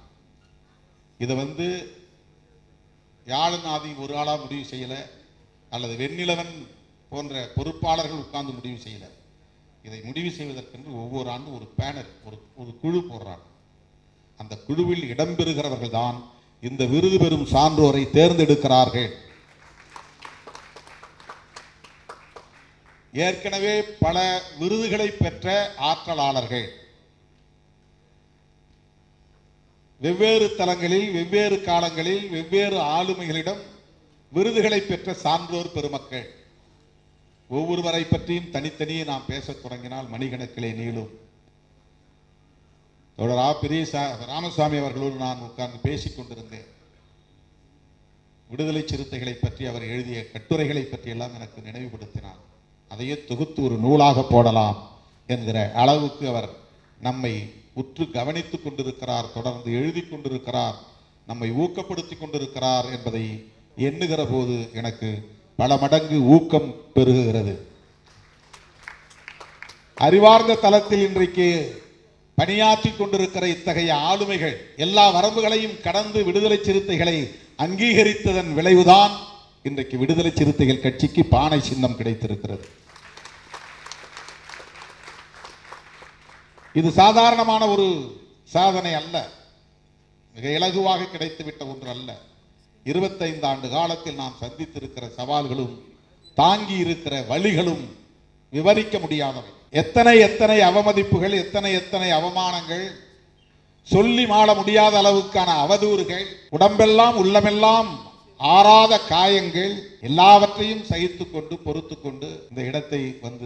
இதை யாழநாதி ஒரு ஆளா முடிவு செய்யல, அல்லது வெண்ணிலவன் போன்ற பொறுப்பாளர்கள் உட்கார்ந்து முடிவு செய்யல. இதை முடிவு செய்வதற்கென்று ஒவ்வொரு ஆண்டும் ஒரு பேனல், ஒரு குழு போடுறாங்க. அந்த குழுவில் இடம்பெறுகிறவர்கள் தான் இந்த விருது பெறும் சான்றோரை தேர்ந்தெடுக்கிறார்கள். ஏற்கனவே பல விருதுகளை பெற்ற ஆற்றலாளர்கள் வெவ்வேறு தளங்களில், வெவ்வேறு காலங்களில், வெவ்வேறு ஆளுமைகளிடம் விருதுகளை பெற்ற சான்றோர் பெருமக்கள். ஒவ்வொருவரை பற்றியும் தனித்தனியே நாம் பேசத் தொடங்கினால் மணிக்கணக்கிலே நீளும். தோழரா பெரிய ராமசாமி அவர்களோடு நான் உட்கார்ந்து பேசிக் கொண்டிருந்தேன். விடுதலை சிறுத்தைகளை பற்றி அவர் எழுதிய கட்டுரைகளை பற்றி எல்லாம் எனக்கு நினைவுபடுத்தினார். அதையே தொகுத்து ஒரு நூலாக போடலாம் என்கிற அளவுக்கு அவர் நம்மை உற்று கவனித்துக் கொண்டிருக்கிறார், தொடர்ந்து எழுதி கொண்டிருக்கிறார், நம்மை ஊக்கப்படுத்தி கொண்டிருக்கிறார் என்பதை எண்ணுகிற போது எனக்கு பல மடங்கு ஊக்கம் பெருகுகிறது. அறிவார்ந்த தளத்தில் இன்றைக்கு பணியாற்றி கொண்டிருக்கிற இத்தகைய ஆளுமைகள் எல்லா வரம்புகளையும் கடந்து விடுதலை சிறுத்தைகளை அங்கீகரித்ததன் விளைவுதான் இன்றைக்கு விடுதலை சிறுத்தைகள் கட்சிக்கு பானை சின்னம் கிடைத்திருக்கிறது. இது சாதாரணமான ஒரு சாதனை அல்ல, மிக இலகுவாக கிடைத்துவிட்ட ஒன்று அல்ல. 25 ஆண்டு காலத்தில் நாம் சந்தித்திருக்கிற சவால்களும் தாங்கி இருக்கிற வழிகளும் விவரிக்க முடியாதவை. எத்தனை எத்தனை அவமதிப்புகள், எத்தனை எத்தனை அவமானங்கள், சொல்லி மாள முடியாத அளவுக்கான அவதூறுகள், உடம்பெல்லாம் உள்ளமெல்லாம் ஆறாத காயங்கள், எல்லாவற்றையும் சகித்துக் கொண்டு பொறுத்து கொண்டு இந்த இடத்தை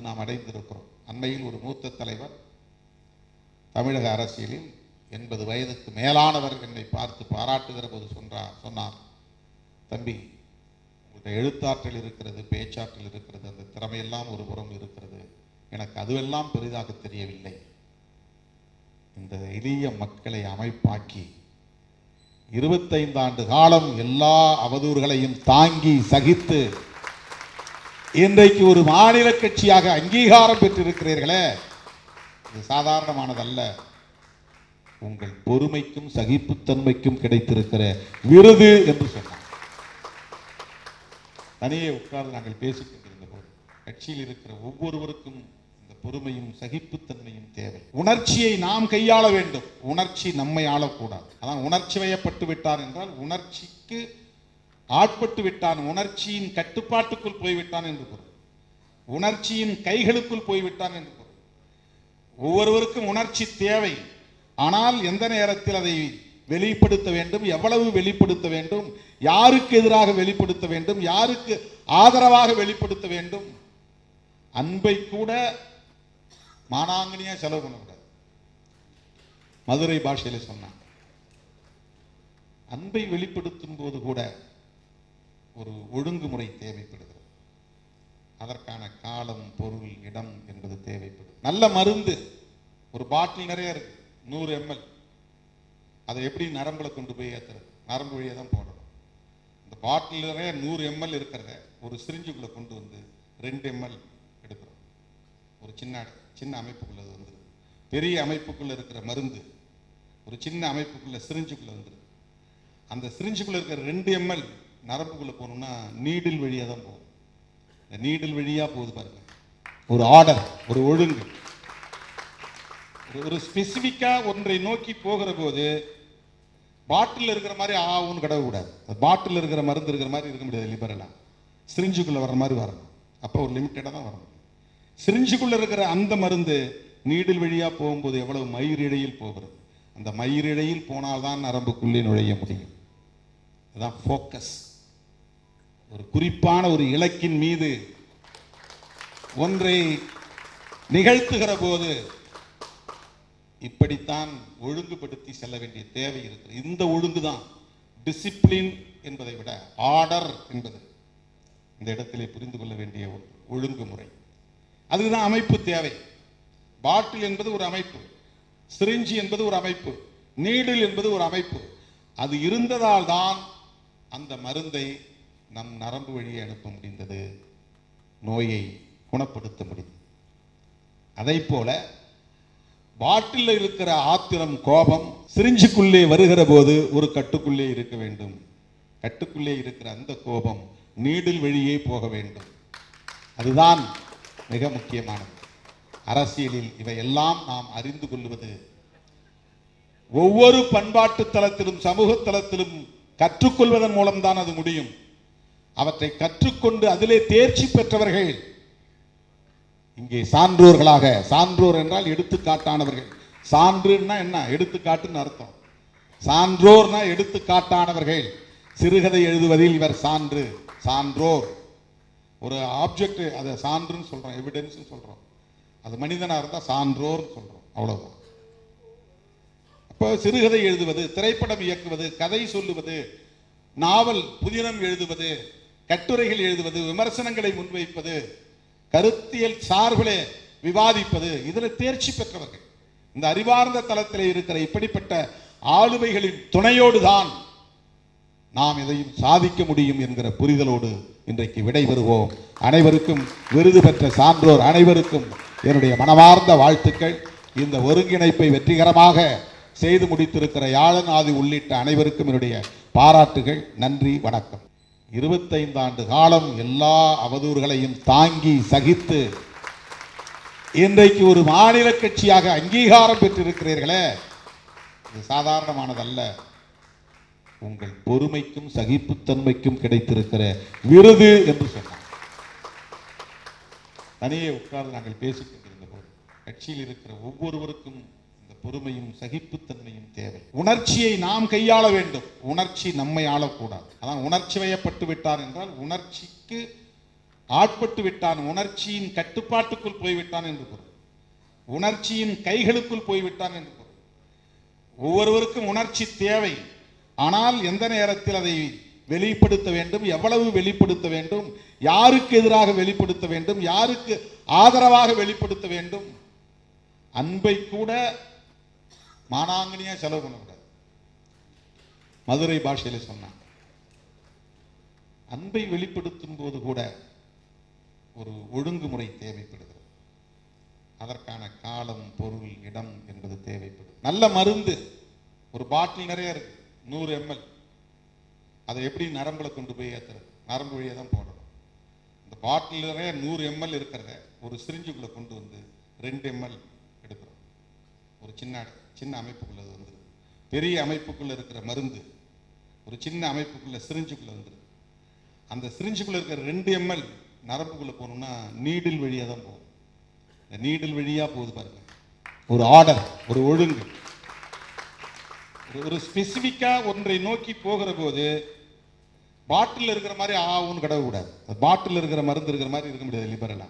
நாம் அடைந்திருக்கிறோம். அண்மையில் ஒரு மூத்த தலைவர் தமிழக அரசியலில் 80 வயதுக்கு மேலானவர் என்னை பார்த்து பாராட்டுகிற போது சொன்னார், தம்பி, உங்களுடைய எழுத்தாற்றல் இருக்கிறது, பேச்சாற்றல் இருக்கிறது, அந்த திறமையெல்லாம் ஒரு புறம் இருக்கிறது, எனக்கு அதுவெல்லாம் பெரிதாக தெரியவில்லை. இந்த எளிய மக்களை அமைப்பாக்கி 25 ஆண்டு காலம் எல்லா அவதூறுகளையும் தாங்கி சகித்து இன்றைக்கு ஒரு மாநில கட்சியாக அங்கீகாரம் பெற்றிருக்கிறீர்களே, இது சாதாரணமானதல்ல. உங்கள் பொறுமைக்கும் சகிப்புத்தன்மைக்கும் கிடைத்திருக்கிற விருது என்று சொன்னார். தனியே உட்கார்ந்து நாங்கள் பேசிக் கொண்டிருந்த போது கட்சியில் இருக்கிற ஒவ்வொருவருக்கும் இந்த பொறுமையும் சகிப்புத்தன்மையும் தேவை. உணர்ச்சியை நாம் கையாள வேண்டும், உணர்ச்சி நம்மை ஆளக்கூடாது. அதான் உணர்ச்சி வயப்பட்டு விட்டார் என்றால் உணர்ச்சிக்கு ஆட்பட்டு விட்டான், உணர்ச்சியின் கட்டுப்பாட்டுக்குள் போய்விட்டான் என்று பொருள். உணர்ச்சியின் கைகளுக்குள் போய்விட்டான் என்று பொருள். ஒவ்வொருவருக்கும் உணர்ச்சி தேவை. ஆனால் எந்த நேரத்தில் அதை வெளிப்படுத்த வேண்டும், எவ்வளவு வெளிப்படுத்த வேண்டும், யாருக்கு எதிராக வெளிப்படுத்த வேண்டும், யாருக்கு ஆதரவாக வெளிப்படுத்த வேண்டும். அன்பை கூட மானாங்கனியா செலவு பண்ணக்கூடாது. மதுரை பாஷையில சொன்னாங்க, அன்பை வெளிப்படுத்தும் போது கூட ஒரு ஒழுங்குமுறை தேவைப்படுகிறது. அதற்கான காலம், பொருள், இடம் என்பது தேவைப்படும். நல்ல மருந்து ஒரு பாட்டில் நிறைய இருக்கு, 100 ml. அதை எப்படி நரம்புல கொண்டு போய் ஏற்றுறது? நரம்பு வழியாக தான் போடணும். இந்த பாட்டில் நிறைய 100 ml இருக்கிறத ஒரு சிரிஞ்சுக்குள்ளே கொண்டு வந்து 2 ml எடுக்கிறோம். ஒரு சின்ன அமைப்புக்குள்ளே வந்துடுது. பெரிய அமைப்புக்குள்ளே இருக்கிற மருந்து ஒரு சின்ன அமைப்புக்குள்ளே சிரிஞ்சுக்குள்ளே வந்துடுது. அந்த சிரிஞ்சுக்குள்ளே இருக்கிற 2 ml நரம்புக்குள்ளே போகணும்னா நீடில் வழியாக தான் போகும். இந்த நீடில் வழியாக போகுது பாருங்க, ஒரு ஆர்டர், ஒரு ஒழுங்கு. ஒரு ஸ்பெசிபிக்கா ஒன்றை நோக்கி போகிற போது பாட்டில் இருக்கிற மாதிரி ஆகும்னு கடவுக்கூடாது. பாட்டில் இருக்கிற மருந்து இருக்கிற மாதிரி இருக்க முடியாது. லிபரலா சிரிஞ்சுக்குள்ள வர்ற மாதிரி வரணும். அப்போ ஒரு லிமிட்டடா தான் வரணும். சிரிஞ்சுக்குள்ள இருக்கிற அந்த மருந்து நீடில் வழியா போகும்போது எவ்வளவு மயிரிழையில் போகிறது, அந்த மயிரிழையில் போனால்தான் நரம்புக்குள்ளே நுழைய முடியும். அதுதான் ஃபோக்கஸ். ஒரு குறிப்பான ஒரு இலக்கின் மீது ஒன்றை நிகழ்த்துகிற போது இப்படித்தான் ஒழுங்குபடுத்தி செல்ல வேண்டிய தேவை இருக்கிறது. இந்த ஒழுங்கு தான் டிசிப்ளின் என்பதை விட ஆர்டர் என்பது இந்த இடத்திலே புரிந்து கொள்ள வேண்டிய ஒரு ஒழுங்குமுறை. அதுதான் அமைப்பு தேவை. பாட்டில் என்பது ஒரு அமைப்பு, சிரிஞ்சி என்பது ஒரு அமைப்பு, நீடில் என்பது ஒரு அமைப்பு. அது இருந்ததால் தான் அந்த மருந்தை நம் நரம்பு வழியை அனுப்ப முடிந்தது, நோயை குணப்படுத்த முடியும். அதை போல பாட்டில் இருக்கிற ஆத்திரம், கோபம் சிரிஞ்சுக்குள்ளே வருகிற போது ஒரு கட்டுக்குள்ளே இருக்க வேண்டும். கட்டுக்குள்ளே இருக்கிற அந்த கோபம் நீடில் வழியே போக வேண்டும். அதுதான் மிக முக்கியமானது. அரசியலில் இவையெல்லாம் நாம் அறிந்து கொள்வது ஒவ்வொரு பண்பாட்டு தளத்திலும் சமூக தளத்திலும் கற்றுக்கொள்வதன் மூலம்தான் அது முடியும். அவற்றை கற்றுக்கொண்டு அதிலே தேர்ச்சி பெற்றவர்கள் இங்கே சான்றோர்களாக, சான்றோர் என்றால் எடுத்துக்காட்டானவர்கள். சான்றுன்னா என்ன? எடுத்துக்காட்டுன்னு அர்த்தம். சான்றோர்னா எடுத்துக்காட்டானவர்கள். சிறுகதை எழுதுவதில் இவர் சான்று, சான்றோர். ஒரு ஆப்ஜெக்ட் அதை சான்றுன்னு சொல்றோம், எவிடன்ஸ் சொல்றோம். அது மனிதனா இருந்தா சான்றோர் சொல்றோம், அவ்வளவுதான். அப்போ சிறுகதை எழுதுவது, திரைப்படம் இயக்குவது, கதை சொல்லுவது, நாவல் புதினம் எழுதுவது, கட்டுரைகள் எழுதுவது, விமர்சனங்களை முன்வைப்பது, கருத்தியல் சார்பிலே விவாதிப்பது, இதில் தேர்ச்சி பெற்றவர்கள். இந்த அறிவார்ந்த தளத்தில் இருக்கிற இப்படிப்பட்ட ஆளுமைகளின் துணையோடு தான் நாம் இதையும் சாதிக்க முடியும் என்கிற புரிதலோடு இன்றைக்கு விடைபெறுவோம். அனைவருக்கும் விருது பெற்ற சான்றோர் அனைவருக்கும் என்னுடைய மனமார்ந்த வாழ்த்துக்கள். இந்த ஒருங்கிணைப்பை வெற்றிகரமாக செய்து முடித்திருக்கிற யாழன் ஆதி உள்ளிட்ட அனைவருக்கும் என்னுடைய பாராட்டுகள். நன்றி, வணக்கம். 25 ஆண்டு காலம் எல்லா அவதூறுகளையும் தாங்கி சகித்து இன்றைக்கு ஒரு மாநில கட்சியாக அங்கீகாரம் பெற்றிருக்கிறீர்களே, இது சாதாரணமானதல்ல. உங்கள் பொறுமைக்கும் சகிப்புத்தன்மைக்கும் கிடைத்திருக்கிற விருது என்று சொன்னார். தனியே உட்கார்ந்து நாங்கள் பேசிக் கொண்டிருந்த போது கட்சியில் இருக்கிற ஒவ்வொருவருக்கும் இந்த பொறுமையும் சகிப்புத்தன்மையும் தேவை. உணர்ச்சியை நாம் கையாள வேண்டும், உணர்ச்சி நம்மை ஆளக்கூடாது. அதான் உணர்ச்சி வயப்பட்டு விட்டார் என்றால் உணர்ச்சிக்கு ஆட்பட்டு விட்டான், உணர்ச்சியின் கட்டுப்பாட்டுக்குள் போய்விட்டான் என்று பொருள். உணர்ச்சியின் கைகளுக்குள் போய்விட்டான் என்று பொருள். ஒவ்வொருவருக்கும் உணர்ச்சி தேவை. ஆனால் எந்த நேரத்தில் அதை வெளிப்படுத்த வேண்டும், எவ்வளவு வெளிப்படுத்த வேண்டும், யாருக்கு எதிராக வெளிப்படுத்த வேண்டும், யாருக்கு ஆதரவாக வெளிப்படுத்த வேண்டும். அன்பை கூட மானாங்கனியா செலவு பண்ணக்கூடாது. மதுரை பாஷையில சொன்னாங்க, அன்பை வெளிப்படுத்தும் போது கூட ஒரு ஒழுங்குமுறை தேவைப்படுகிறது. அதற்கான காலம், பொருள், இடம் என்பது தேவைப்படுது. நல்ல மருந்து ஒரு பாட்டில் நிறைய இருக்கு, 100 ml. அதை எப்படி நரம்புல கொண்டு போய் ஏற்றுறது? நரம்பு வழியாக தான் போடணும். இந்த பாட்டில் நிறைய 100 ml இருக்கிறத ஒரு சிரிஞ்சுக்குள்ளே கொண்டு வந்து 2 ml எடுக்கிறோம். ஒரு சின்ன அமைப்புக்குள்ளே வந்துடுது. பெரிய அமைப்புக்குள்ளே இருக்கிற மருந்து ஒரு சின்ன அமைப்புக்குள்ளே சிரிஞ்சுக்குள்ளே வந்துடுது. அந்த சிரிஞ்சுக்குள்ளே இருக்கிற 2 ml நரம்புக்குள்ளே போகணும்னா நீடில் வழியாக தான் போகும். இந்த நீடில் வழியாக போகுது பாருங்க. ஒரு ஆர்டர், ஒரு ஒழுங்கு. ஒரு ஸ்பெசிபிக்கா ஒன்றை நோக்கி போகிற போது பாட்டில் இருக்கிற மாதிரி ஆகும்னு கடவு கூடாது. பாட்டில் இருக்கிற மருந்து இருக்கிற மாதிரி இருக்க முடியாது. லிபரலா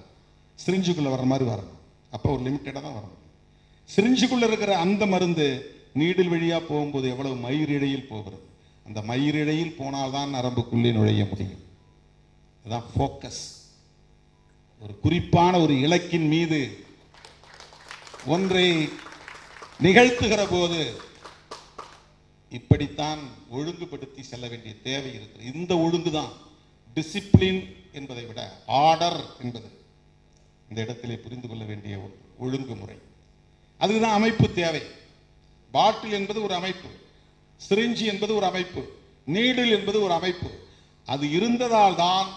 சிரிஞ்சுக்குள்ள வர்ற மாதிரி வரணும். அப்போ ஒரு லிமிட்டடா தான் வரணும். சிரிஞ்சுக்குள்ள இருக்கிற அந்த மருந்து நீடில் வழியா போகும்போது எவ்வளவு மயிரிழையில் போகிறது. அந்த மயிரிழையில் போனால்தான் நரம்புக்குள்ளே நுழைய முடியும். அதுதான் ஃபோக்கஸ். ஒரு குறிப்பான ஒரு இலக்கின் மீது ஒன்றை நிகழ்த்துகிற போது இப்படித்தான் ஒழுங்குபடுத்தி செல்ல வேண்டிய தேவை இருக்கிறது. இந்த ஒழுங்கு தான் டிசிப்ளின் என்பதை விட ஆர்டர் என்பது இந்த இடத்திலே புரிந்து கொள்ள வேண்டிய ஒரு ஒழுங்குமுறை. அதுதான் அமைப்பு தேவை. பாட்டில் என்பது ஒரு அமைப்பு, சிரிஞ்சி என்பது ஒரு அமைப்பு, நீடில் என்பது ஒரு அமைப்பு. அது இருந்ததால் தான்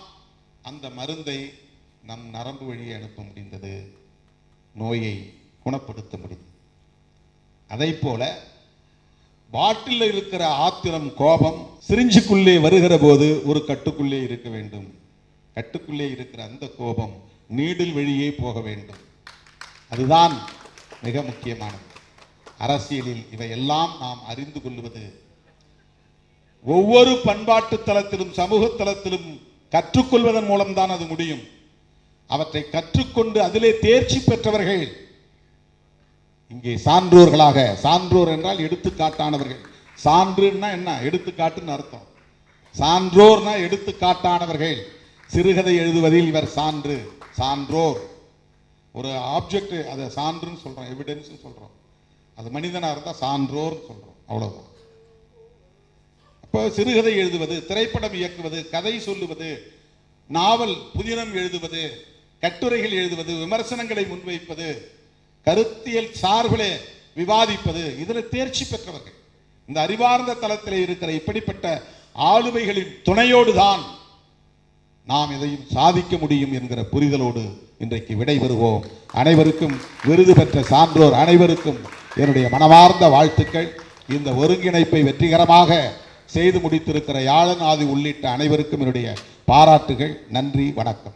அந்த மருந்தை நம் நரம்பு வழியை அனுப்ப முடிந்தது, நோயை குணப்படுத்த முடியும். அதை போல பாட்டில் இருக்கிற ஆத்திரம், கோபம் சிரிஞ்சுக்குள்ளே வருகிற போது ஒரு கட்டுக்குள்ளே இருக்க வேண்டும். கட்டுக்குள்ளே இருக்கிற அந்த கோபம் நீடில் வழியே போக வேண்டும். அதுதான் மிக முக்கியமானது. அரசியலில் இவையெல்லாம் நாம் அறிந்து கொள்வது ஒவ்வொரு பண்பாட்டு தளத்திலும் சமூக தளத்திலும் கற்றுக்கொள்வதன் மூலம்தான் அது முடியும். அவற்றை கற்றுக்கொண்டு அதிலே தேர்ச்சி பெற்றவர்கள் இங்கே சான்றோர்களாக, சான்றோர் என்றால் எடுத்துக்காட்டானவர்கள். சான்றுன்னா என்ன? எடுத்துக்காட்டுன்னு அர்த்தம். சான்றோர்னா எடுத்துக்காட்டானவர்கள். சிறுகதை எழுதுவதில் இவர் சான்று, சான்றோர். ஒரு ஆப்ஜெக்ட் அதை சான்றுன்னு சொல்றோம், எவிடன்ஸ் சொல்றோம். அது மனிதனா இருந்தா சான்றோர் சொல்றோம், அவ்வளவுதான். அப்போ சிறுகதை எழுதுவது, திரைப்படம் இயக்குவது, கதை சொல்லுவது, நாவல் புதினம் எழுதுவது, கட்டுரைகள் எழுதுவது, விமர்சனங்களை முன்வைப்பது, கருத்தியல் சார்பிலே விவாதிப்பது, இதில் தேர்ச்சி பெற்றவர்கள். இந்த அறிவார்ந்த தளத்தில் இருக்கிற இப்படிப்பட்ட ஆளுமைகளின் துணையோடு தான் நாம் இதையும் சாதிக்க முடியும் என்கிற புரிதலோடு இன்றைக்கு விடைபெறுவோம். அனைவருக்கும், விருது பெற்ற சான்றோர் அனைவருக்கும் என்னுடைய மனமார்ந்த வாழ்த்துக்கள். இந்த ஒருங்கிணைப்பை வெற்றிகரமாக செய்து முடித்திருக்கிற யாழன் ஆதி உள்ளிட்ட அனைவருக்கும் என்னுடைய பாராட்டுகள். நன்றி, வணக்கம்.